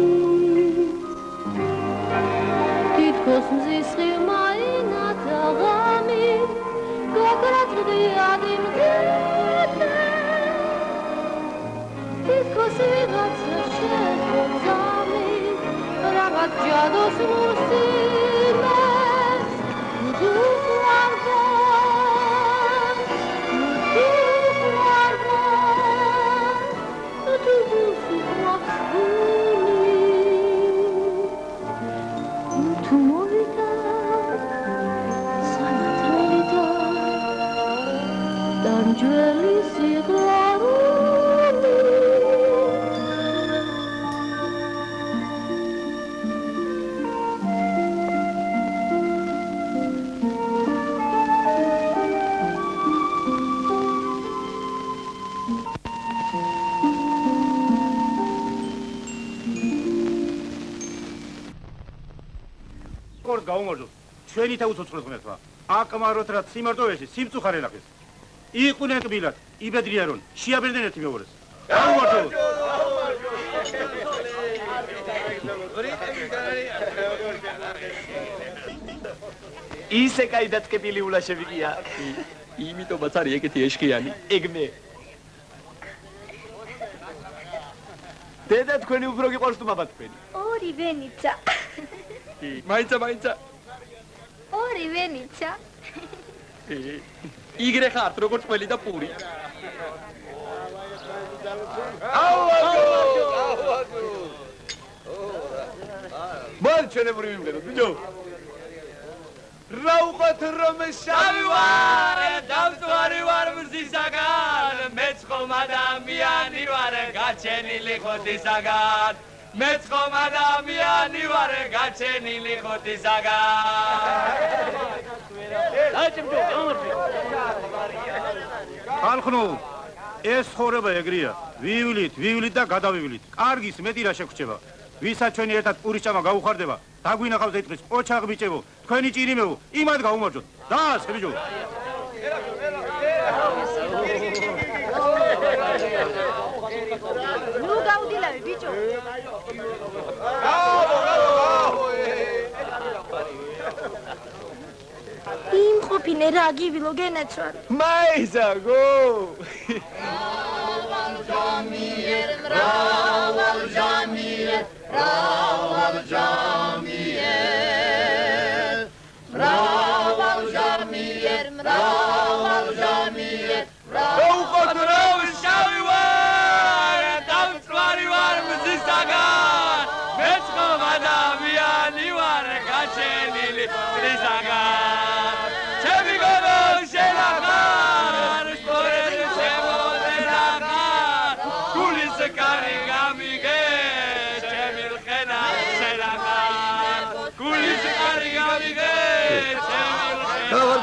თითქოს მზის ღირმა ინათა ღამი გაგრაწვდია დიმგეთე თითქოს ვიღაცა შეხვძამი რაღაც ჯადოს მუსიმეს თუ ვარგან თუ ვარგან თუ მოვიდა სანათელიდა დამჯველი სიყვარული გაუმარჯობ. ჩვენი თაუცოცხლოს ღმერთმა. აკმაროთ რა სიმარტოვეში სიმწუხარე ნახეს. იყვნენ კბილად, იბედრია რომ შეაბერდნენ ერთი მეორეს. გაუმარჯობ. ისე კაი დაწკეპილი ულაშები გია. იმიტომაც არის ეგეთი ეშხიანი. ეგმე. დედა თქვენი უფრო გიყვარს თუ მამა თქვენი? ორი ვენიცა. მაინცა. ორი ვენიცა. იგრე ხართ როგორც ყველი და პური. აუაგო. მალჩენებრი ვიმღეროთ, ბიჭო. რა უყოთ რომ შავი ვარ, დამწვარი ვარ მზისაგან, მეც ხომ ადამიანი ვარ, გაჩენილი ხოთისაგან. მეც ხომ ადამიანი ვარ, გაჩენილი ხოთისაგან. დაჭიმდო, გამარჯვე. ხალხნო, ეს ხორება ეგრეა. ვივლით და გადავივლით. კარგის მეტი რა შეგრჩება. ვისაც ჩვენი ერთად პურის ჭამა გაუხარდება, დაგვინახავს ეტყვის ოჩაღ ბიჭებო, თქვენი ჭირიმეო, იმად გაუმარჯოთ. დაასხე ბიჭო. ნუ გაუდილავი ბიჭო. იმ ყოფინე რა გივილო გენაცვალ. მაიზაგო. რავალ ჯამიერ უყოთ რომ შავი ვარ, დამწვარი ვარ მზისაგან, მეც ხომ ადამიანი ვარ, გაჩენილი მზისაგან. ჩემი გოგო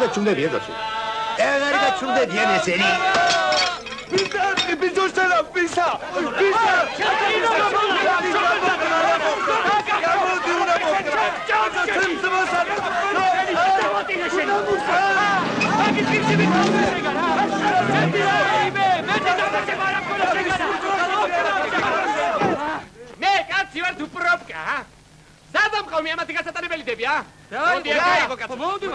გაჩუმდებია კაცო. ეგარი გაჩუმდებიან ესენი. ბიძოსთანა პისა. პისა. მე კაცი ვარ თუ პროპკა, ჰა? ზადამ ყავ მე ამათი გასატანებელი დები, ა? მოდი აქ აიღო კაცო. მოდი,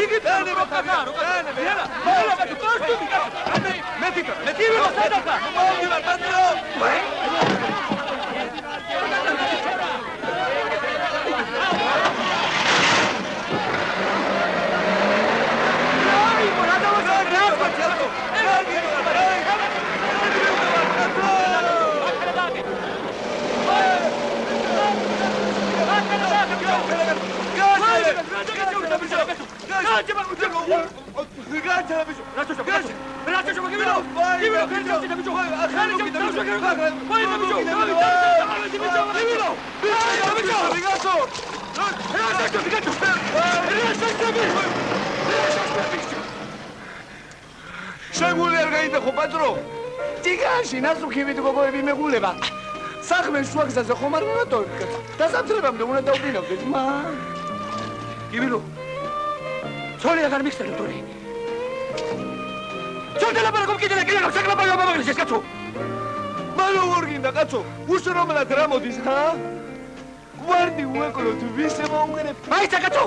იგი თანება ხარ, როკანები. მოდი, კაცო, კოსტუმი კაცო. მე თვითონ, მე თვითონ სადახა. მოდი, პატრო. შეგული არ გაიდეხო პატრო. ტიგანში ნასუქივით გოგოები მეგულება. საქმე შუაგზაზე ხომ არ უნდა თორქა. დასამთავრებამდე უნდა დავფინავდეთ, მა. კიბილო. სოლი აღარ მიხსენებ თორე. ჩორდელაბარაკო კიდე კიდე საკლაპაიო მომაგრიშეს კაცო. მალო ვორგინდა კაცო. უშრომლად რა მოდის, ხა? ვარდი უეკლოთ ვისე მოუგერებ. მაიცა კაცო.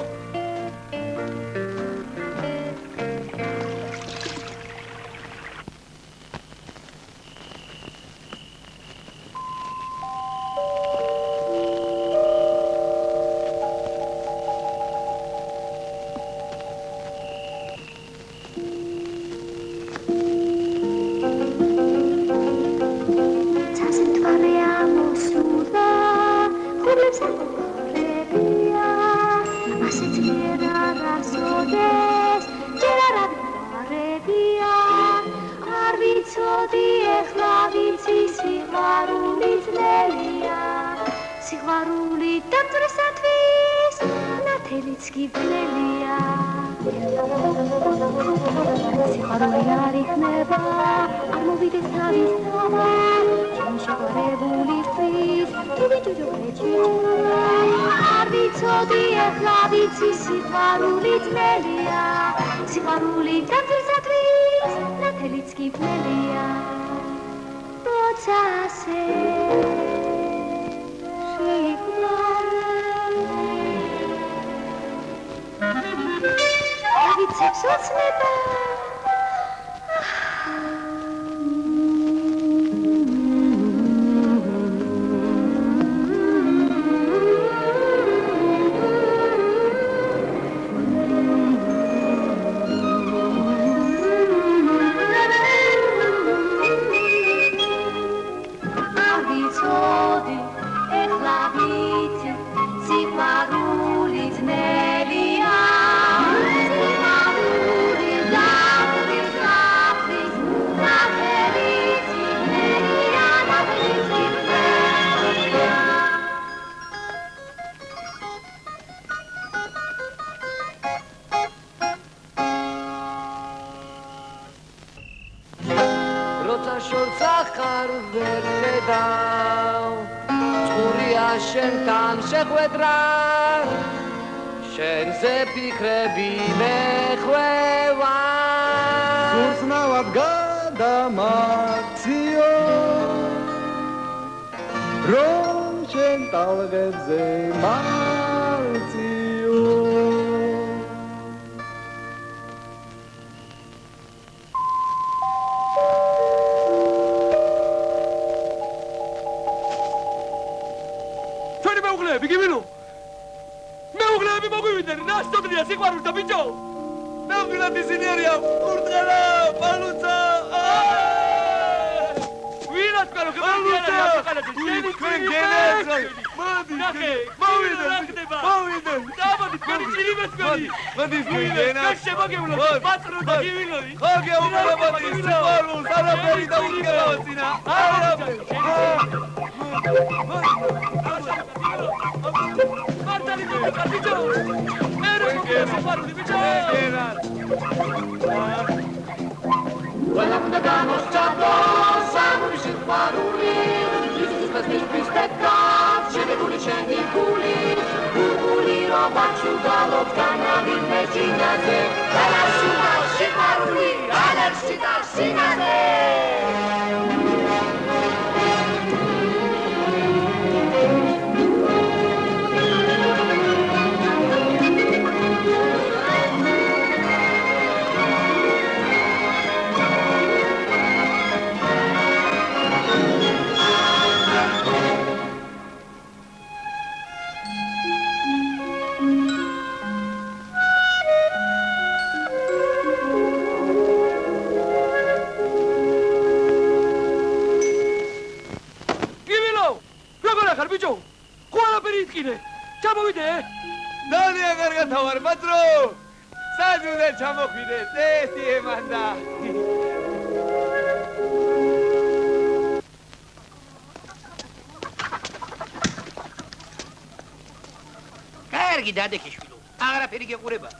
Marta, Quella che abbiamo stato, siamo riusciti a fare un rio, Gesù per me ci specca, ce ne vuole c'è di culi, culi roba ciuda, lo canali immaginate, all'università si parli, all'università si nate. ნალია კარგად თავარ პატრო სად უნდა ჩამოხვიდეს ეთი ემანდა კარგი დადექიშვილო აღარაფერი გეყურება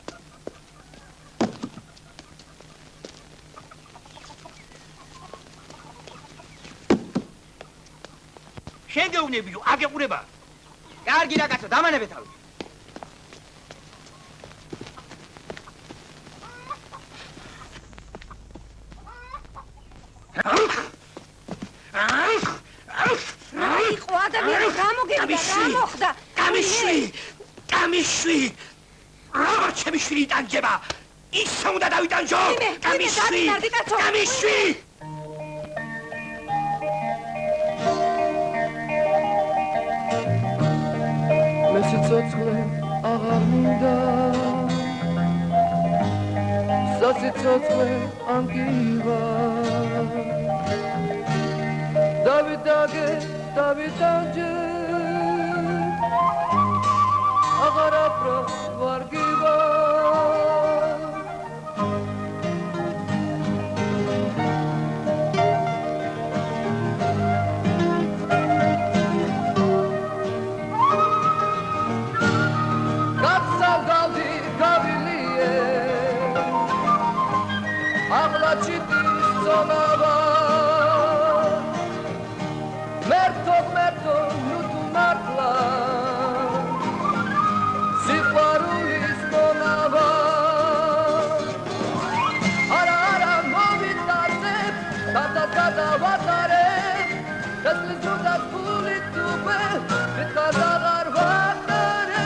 შენ გეუბნებიო აგეყურება კარგი რაკაცო დამანებე თავი იყო ადამიანი გამოგიყვდა რა მოხდა კამიშვი რა ჩემი შვილი ტანჯება ისე უნდა დავიტანჯო კამიშვი მე სიცოცხლე აღარ მინდა სასიცოცხლე ამკივა დავიტანჯე აღარ აფრო ვარგივა გაცალგავდი გავილიე აღლაჩიტის ზონავა Merto, nu tu martla Siparulis donava Ara, movitase Tata, vatare Desli zudat pulit tupe Vitkaza garvatare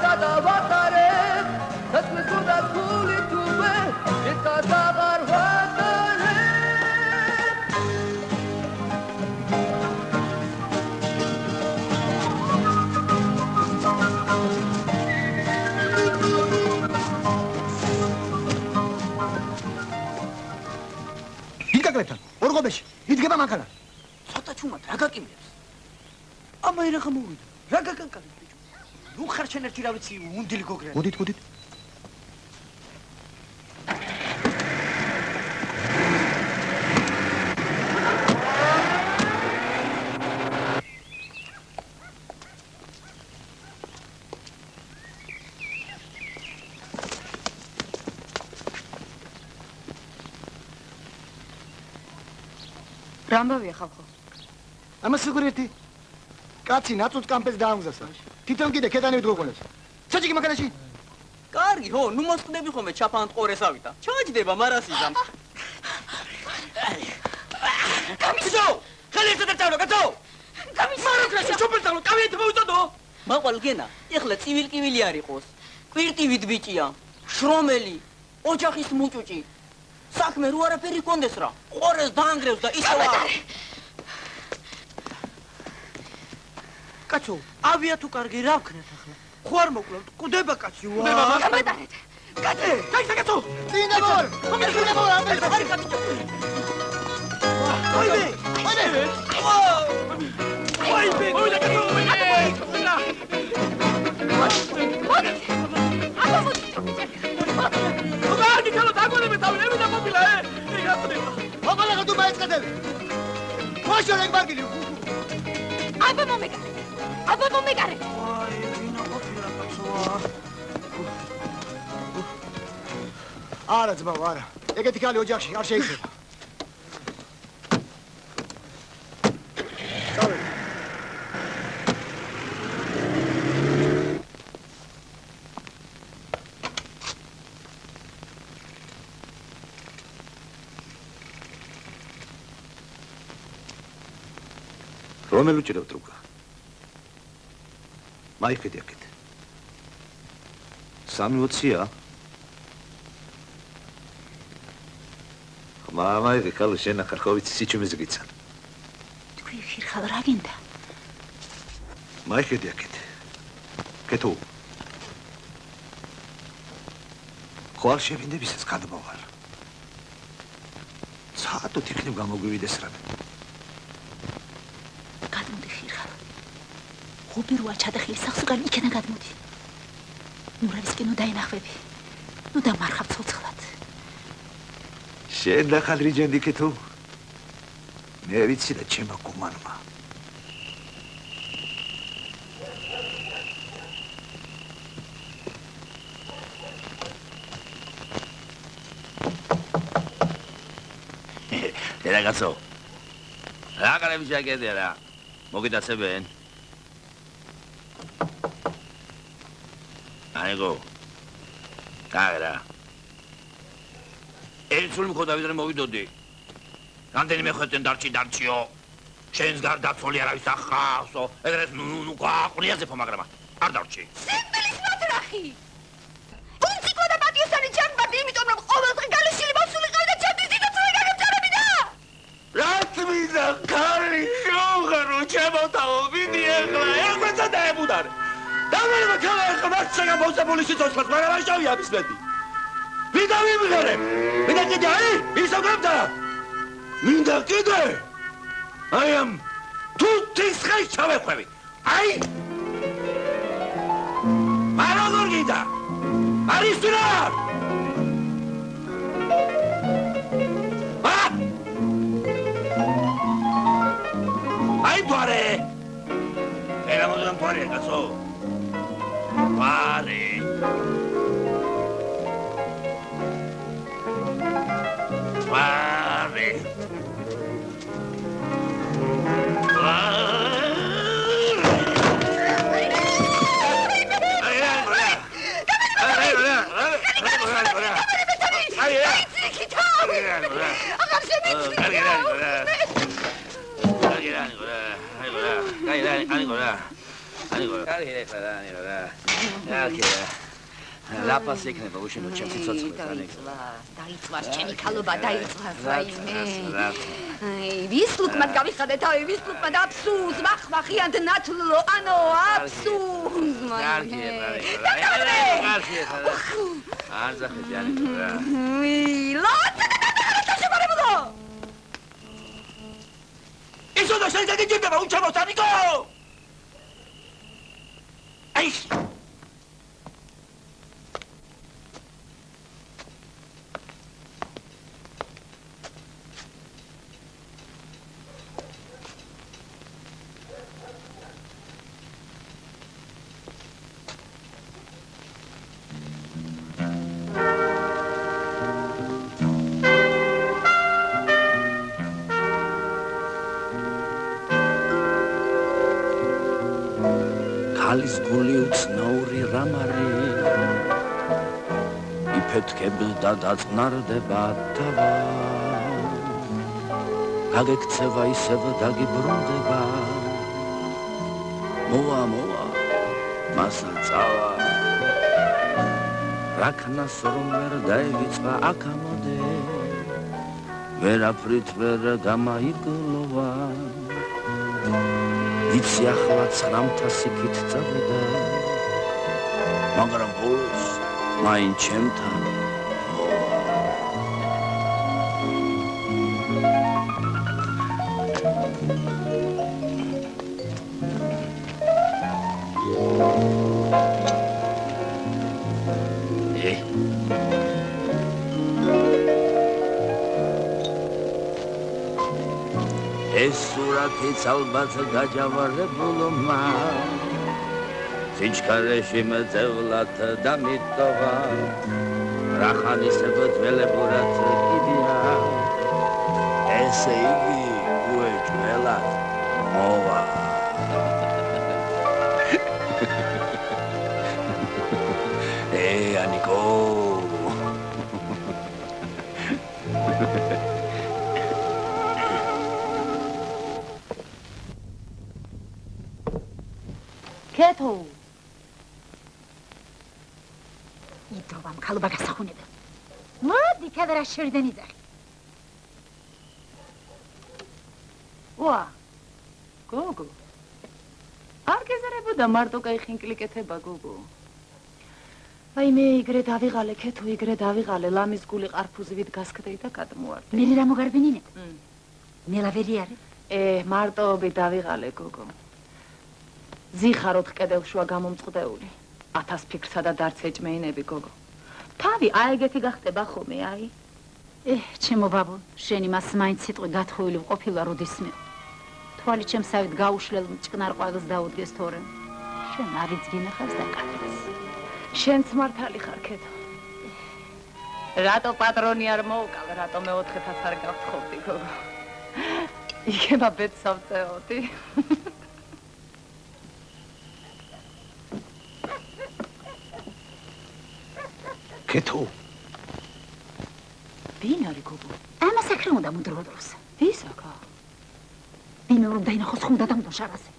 Tata vatare, desli zudat pulit tupe Vitkaza garvatare გაგლებთან ორღობეში იდგება მანქანა ცოტა ჩუმად რა გაკიმლებს ამა ერახა მოვიდა რა გაკანკალებს ბიჭო ნუ ხარ შენ ერთი რა ვიცი უნდილი გოგრენ მოდით რამბავია ხალხო? ამას სიგურეთი. კაცი ნაცუც კამპეს დაამგზავნა. თვითონ კიდე ქედანი ვდგოყოლეს. საჭიგი მაგანაში? კარგი, ხო, ნუ მოსკდები ხოლმე ჩაფანტ ყორესავითა. ჩაჯდება მარასიზამ. გამიშო! ხელი ესა დაწავლო, კაცო! გამიშო! მაროკრაში ჩოპელტალო, კავიეთ მოუწოდო! მაყვალ გენა, ეხლა ცივილ-კივილი არ იყოს. კვირტივით ბიჭია, შრომელი, ოჯახის მუჭუჭი. საქმე რო არაფერი კონდეს რა. ყორეს დაანგრევს და ისევ კაცო, ავია თუ კარგი რა ვქნათ ახლა? ხო არ მოკლავთ, კვდება კაცი. გამატარეთ. კაცი, დაიცა კაცო. წინდა მოვარ. წინდა მოვარ, ამბე. აიბე. აიბე. მოვიდა კაცო, მოვიდა. Oggi che lo tago le metavole da mobile, ma guarda che tu vai a scadere. Faccio le barchine. აბა მომეგარე. აი, ვინა ყოფილა კაცოა. არა ძმაო, არა. ეგეთი ქალი ოჯახში არ შეიძლება. რომელ უჭირავთ რუკა? მაიხედი აქეთ. 3.20-ია? მაიხედი ხალ შენ ახარხოვით სიჩუმეზე გიცან. თქვი ხირხალ რა გინდა? მაიხედი აქეთ. კეთო. ხვალ შევინდებისაც გადმოვარ. საათოთ იქნებ გამოგვივიდეს რამე. უბიროა ჩადახილი სახსუგან იქენა გადმოდი. ნურავისკენ ნუ დაინახვები. ნუ დამარხავ ცოცხლად. შენ დახალ რიჯენდი კეთო. მე ვიცი და ჩემო გუმანმა. ragazzo, რა კარები შეგედია რა. მოგიდაცებენ? აიგო. კაერა. ერთხელ მქონდა ვიდრე მოვიდოდი. რამდენიმე ხვეთენ დარჩიო. შენს გარდაცვალი არავის ახახსო. ეგრეთ ნუ გააყრიაზეფო, მაგრამ არ დარჩი. სიმბილის მოძრახი. პუნციკო და პატიოსანი ჩამბარდი, იმიტომ რომ ყოველდღე გალიშილი მოსულიყავ და ჩემთვის დიდოცხლე გაგებწარებინა. რა თვიდა კარი შოღარო ჩემოთაო ვიდი ახლა ეხვეცა დაებუდარ. დავერება ქალახა მარცხა მოსებული სიცოცხლეს, მაგრამ არ შავია მისმედი. ვიდა ვიმღერებ? მინდა კიდე აი, ისოგებდა. მინდა კიდე. აი ამ თუთის ხაი ჩავეხვევი. აი. მარაგორ გიდა. არის ვირა? აი თوارე. ერა მოდან თوارე კაცო. Pare. Pare. ლაპას იქნება უშენო ჩემს სიცოცხლეს ანექსლა. დაიწვას ჩემი ქალობა დაიწვას რაიმე. აი, ვისლუკმად გავიხადე თავი, ვისლუკმად აფსუს, ვახმახიანთ ნათლო, ანუ აფსუს. კარგია. არ ზახეთი ანექსლა. ლოცა და შეგარებულო. ისო და შენ გაგიჭირდება უჩამოს ანიკო. აი ქალის გული უცნაური რამარი იფეთქებდა და წნარდება დავა გაგექცევა ისევ დაგიბრუნდება მოვა მასალ წავა რაქნას რომ ვერ დაივიწყა აქამოდე ვერაფრით ვერ გამაიგლოვა იცი ახლა 900 იქით წავიდა მაგრამ ბოლოს მაინც ჩემთან ეს სურათიც ალბათ გაჯავარებულმა სიჩქარეში მეძევლად დამიტოვა რახანისებ ძველებურად კიდია ესე იგი უეჭველად მოვა ანიკო კეთო იდროვა მქალობა გასახუნებელ მოდი კადრა შერდენი ძაღი ვა გოგო არ გეზარებოდა მარტო კაი ხინკლიკეთება გოგო აი მე იგრე დავიღალე კეთო იგრე დავიღალე ლამის გული ყარფუზივით გასკდეი და გადმოვარდი მე რა მოგარბინინებ ნელა ვერი არის მარტოები დავიღალე გოგო ზიხაროთ კედელშუა გამომწყდეული 1000 ფიქრსა და დარც ეჭმეინები გოგო თავი აეგეთი გახდება ხოლმე აი ჩემო ბაბო შენი მას მაინც სიტყვი გათხოვილი ყოფილა როდისმე თვალი ჩემსავით გაუშლელ მჭკნარ ყვავილს დაუდგეს თორე შენ არიც გინახავს და კაცს შენც მართალი ხარ კეთო რატო პატრონი არ მოუკალ რატო მე-400-ს არ გავთხოვდი გოგო იქება ბედსავწეოდი კეთო ვინ არის გოგო ამას აქ უნდა მუდროდროს ვისაკა ვინ რომ დაინახოს ხუმ დადამდონ შარაზე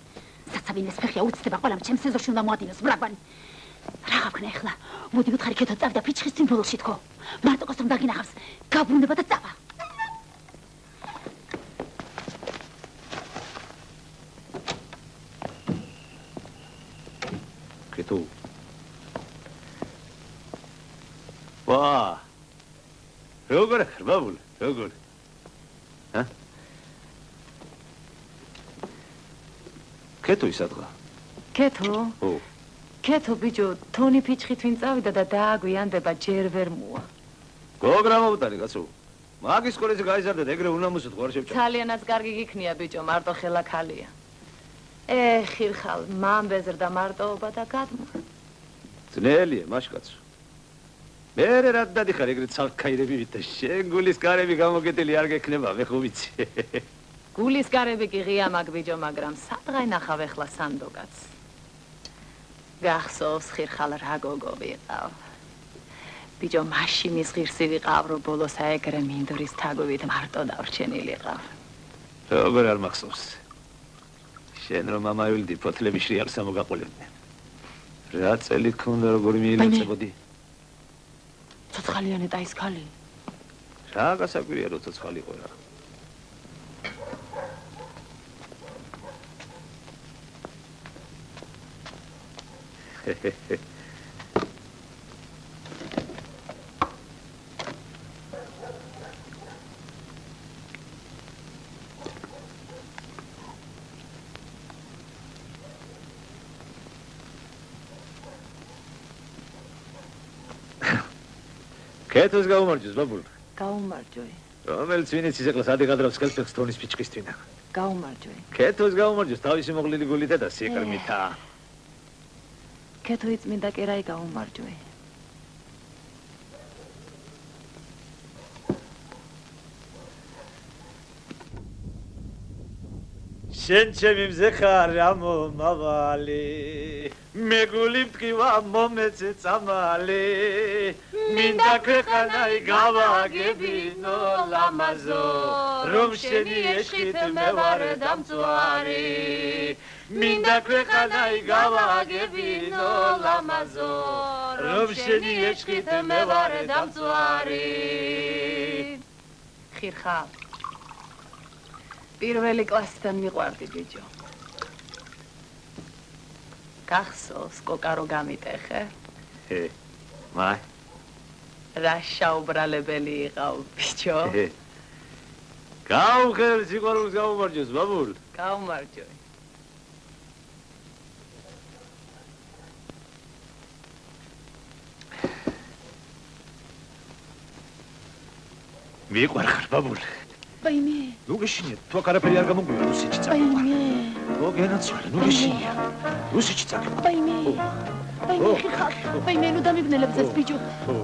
საცავინეს ფეხი აუცდება ყველამ ჩემს ეზოში უნდა მოადინოს ბრაბანი რა გავქნა ახლა მოდი ვითხარი კეთო წავდა ფიჩხის წინ ბოლოში თქო მარტოკოს რომ დაგინახავს გაბრუნდება და წავა კეთო ვა როგორ ხარ ბაბულ როგორ კეთო ისადღა კეთო კეთო ბიჭო თონი ფიჩხით ვინ წავიდა და დააგვიანდება ჯერ ვერ მოვა გოგრა მოვუტარი კაცო მაგის სკოლაზე გაიზარდა ეგრე უნამუსოდ ხარ შევჭა ძალიანაც კარგი გიქნია ბიჭო მარტო ხელა ქალია ხირხალ მან ბეზრდა მარტოობა და გადმო ძნელია მაშკაცო მე რა დადიხარ ეგრე ცალკაირები და შენ გულის კარები გამოგეტილი არ გექნება მე ხო ვიცი გულის კარები კი ღია მაგ ბიჭო მაგრამ სადღაი ნახავ ახლა სანდოგაც გახსოვს ხირხალ რა გოგო ვიყავ ბიჭო მაშინის ღირსი ვიყავ რომ ბოლოს აეგრე მინდორის თაგვით მარტო დავრჩენილიყავ როგორ არ მახსოვს შენ რომ ამავილდი ფოთლები შრიალს ამოგაყოლებდნენ რა წელი ქონდა როგორი მიილოცებოდი ცოცხალიანი და ის ქალი რა გასაკვირია რომ ცოცხალი იყო რა კეთოს გაუმარჯოს ბაბულ გაუმარჯოი რომელიც ვინიც ისეკლას ადიღადრავს ხელფეხს თონის ფიჩქისთვინა გაუმარჯოი კეთოს გაუმარჯოს თავისი მოღლილი გულითა და სიყრმითა კეთო იწმინდა კერაი გაუმარჯოი შენ ჩემი მზე ხარ ამო მავალი მე გული მტკივა მომეცე წამალი მინდა ქვეყანაი გავაგებინო ლამაზო რომ შენი ეშხით მე ვარ დამწვარი მინდა ქვეყანაი გავაგებინო ლამაზო რომ შენი ეშხით მე ვარ დამწვარი ხირხალ პირველი კლასიდან მიყვარდი ბიჭო გახსოვს კოკა რო გამიტეხე? მაი რა შაუბრალებელი იყავ ბიჭო? გავხელ სიყვარულს გამომარჯოს ბაბულ. გავმარჯვე. მიყვარხარ ბაბულ. ბაიმე. ნუ გეშინია, თუ აქ არაფერი არ გამოგვივა, რუსეთში წავა. ბაიმე. ო გენაცვალე, ნუ გეშინია. რუსეთში წავა. ბაიმე. ბაიმე ხიხარ. ბაიმე ნუ დამიბნელებს ბიჭო.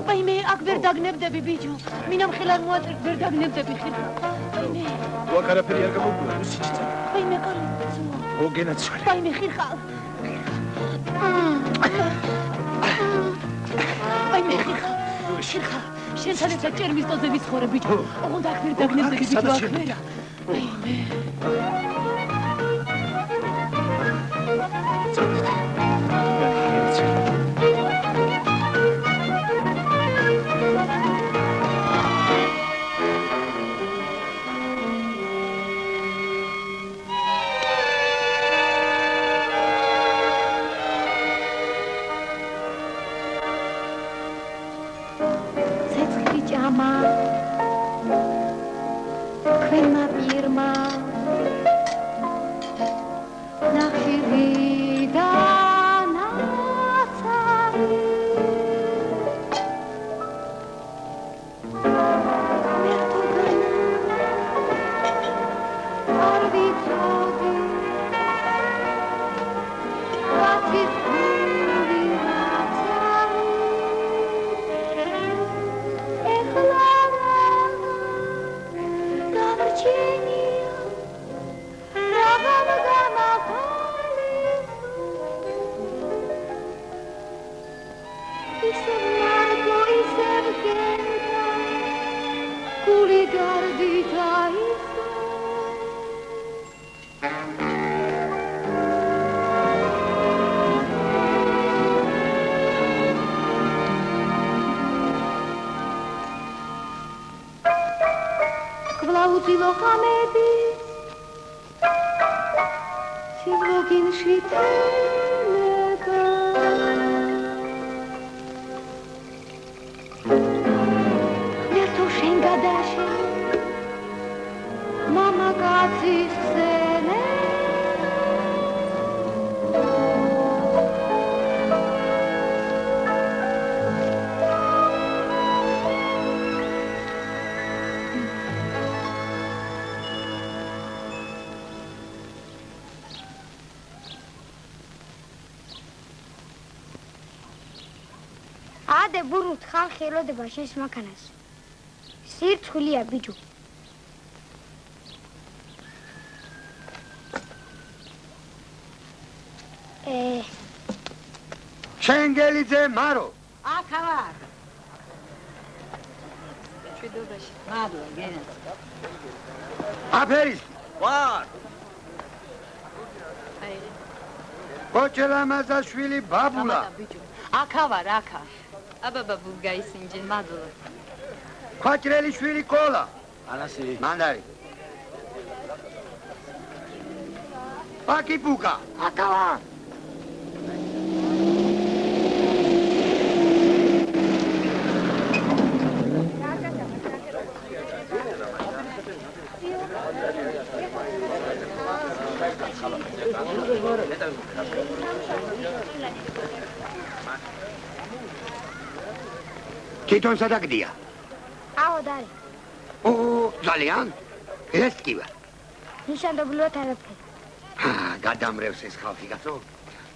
ბაიმე აქ ვერ დაგნებდები ბიჭო. მინამ ხელარ მოაწერ ვერ დაგნებდები ხიხარ. ბაიმე. თუ აქ არაფერი არ გამოგვივა, რუსეთში წავა. ბაიმე კალიცო. ო გენაცვალე. ბაიმე ხიხარ. ბაიმე ხიხარ. ხიხარ. შენთან ერთად ჭერმისტოზე ვიცხოვრე ბიჭო. ოღონდ აქ ვერ დაგნებდები ბიჭო აქ ვერა. ბაიმე. ადე ბურუთ ხალხი ელოდება შენს მანქანას. სირცხვილია ბიჭო. შენგელიძე მარო. აქ ვარ. ჩვიდობაში. მადლობა გენა. აფერის. ვარ. კოჩელამაზაშვილი ბაბულა. აქა ვარ, აქა. აბა ბაბულ გაისინჯენ, მადლობა. ქაჭრელიშვილი კოლა. ანასი. მანდარი. პაკიპუკა. აქა ვარ. თვითონ სადაგდია? აოდარი. ო, ძალიან? ეს კი ვარ. ნიშანდობლივად არაფერი. გადამრევს ეს ხალხი კაცო.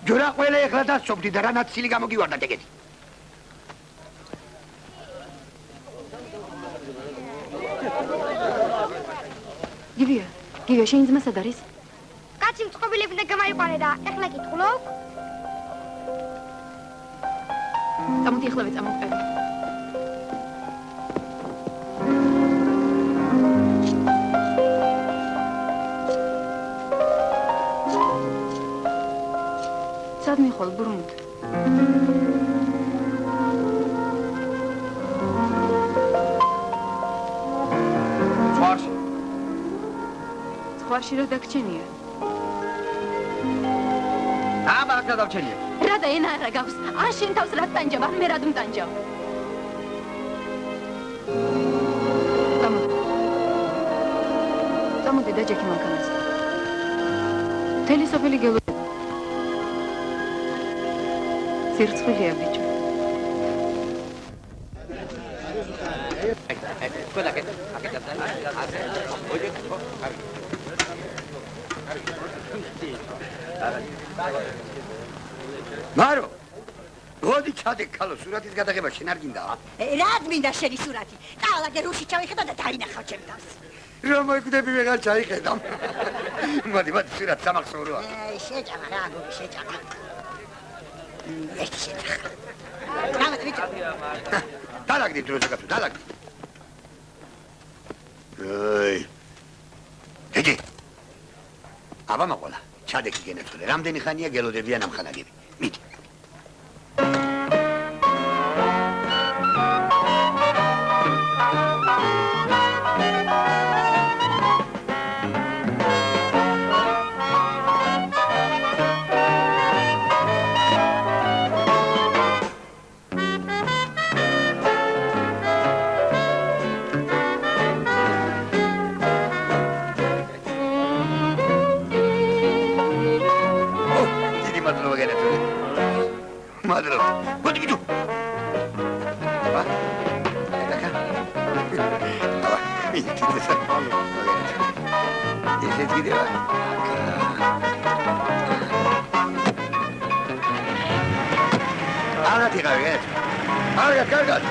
ჯორა ყველა ეხლა დასწობდი და რანაც სილი გამოგივარდა ეგეთი. გივია, შენ ძმა სად არის? კაცი მწყობილებიდან გამაიყვანე და ეხლა კითხულობ? წამოდი ეხლავე წამოვყევი. სად მიხვალ ბრუნდ? ზღვარში რა დაგჩენია? აბა აქ დავჩენია. რა და ენა რა გავს? ან შენ თავს რა ტანჯავ, ან მე რა დუმტანჯავ. წამოდი და ჯექი მანქანაზე. მთელი სოფელი გელოდება. სირცხვილია ბიჭო. მარო მოდი ჩადე ქალო სურათის გადაღება შენ არ გინდა? რა გმინდა შენი სურათი? ტალაგე რუში ჩავიხედა და დაინახავ ჩემ თავს. რომ მოიკვდები ვეღარ ჩაიხედავ. მოდი სურათ სამახსოვროა. შეჭამა რა გული შეჭამა. ეს შეჭამა. რამე ბიჭო. დალაგდი დროზე გასულ დალაგდი. აი. ეჯი. აბა მაყოლა. ჩადე კი გენეწოდე. რამდენი ხანია გელოდებიან ამ ხანაგები? მიდი. კარგად.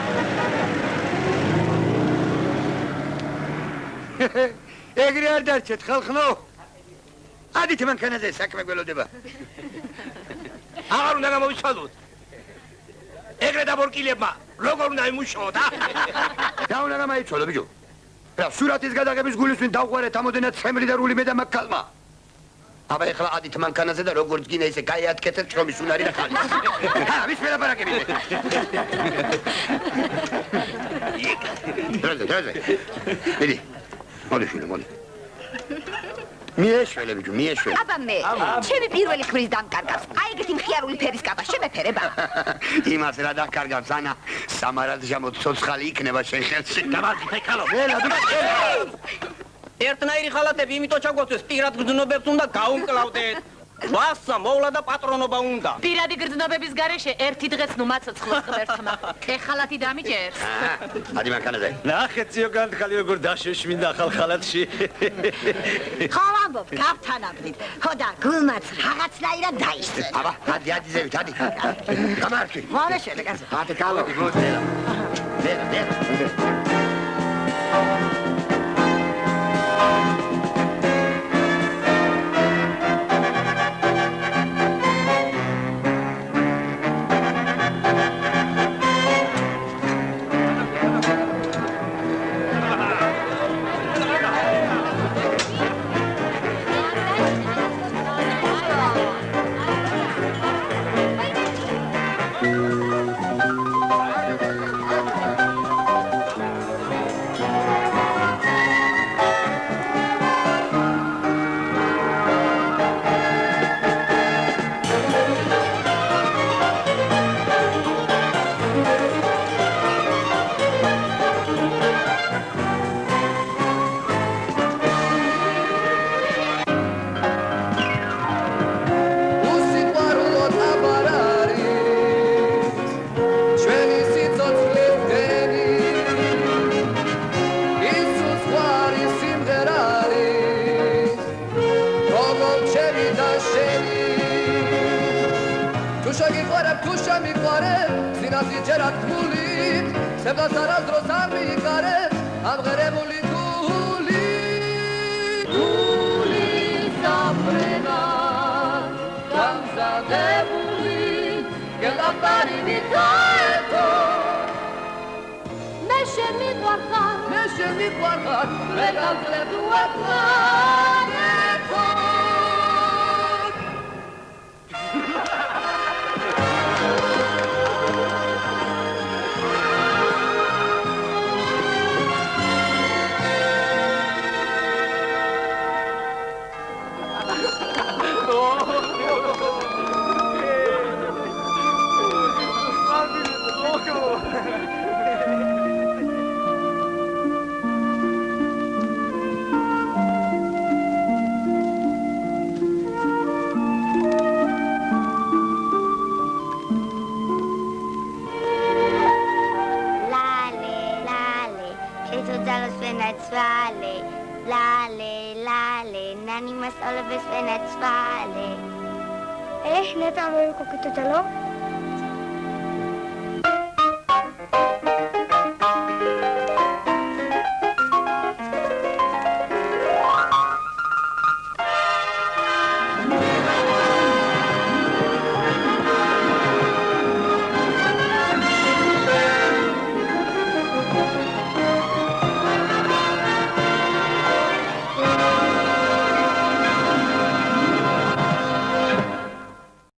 ეგრე არ დარჩეთ ხალხნო. ადით მანქანაზე საქმე გველოდება. აღარ უნდა გამოვიცვალოთ. ეგრე დაბორკილებმა როგორ უნდა იმუშაოთ, ა? რა უნდა გამაიცვალო ბიჭო? რა სურათის გადაღების გულისვინ დავყვარეთ ამოდენად ცხემრი და რულიმე და მაქალმა. აბა ეხლა ადით მანქანაზე და როგორც გინდა ისე გაიათქეთეთ შრომის უნარი და ხალი. ჰა, ვის მელაპარაკები? დროზე. მიდი. მოდი შვილო, მოდი. მიეშველე ბიჭო, მიეშველე. აბა მე, ჩემი პირველი ხვრის დამკარგავს. აი ეგეთი მხიარული ფერის კაბა შემეფერება. იმას რა დაკარგავს, ანა? სამარად ჟამოთ ცოცხალი იქნება შენ ხელში. დამარხე ქალო. ერთნაირი ხალათები იმიტომ ჩაგვაწეს პირად გრძნობებს უნდა გაუმკლავდეთ. ვასა მოვლა და პატრონობა უნდა. პირადი გრძნობების გარეშე ერთი დღეც ნუ მაცოცხლოს ღმერთმა. ეხალათი დამიჯერს. ადი მანქანაზე. ნახეთ ზიოგანთხალი როგორ დაშოშმინდა ახალ ხალათში. ხო ამბობ, გავთანაბრით. ხო და გულმაც რაღაცნაირად დაიშწრე. აბა, ადი ზევით, ადი. გამარჯვე. მომეშველე კაცო. ადი კალოდი მოძელა. დედა. lale, lale, lale, nani mas olebes venat svale. Ne tamo je kokito telo?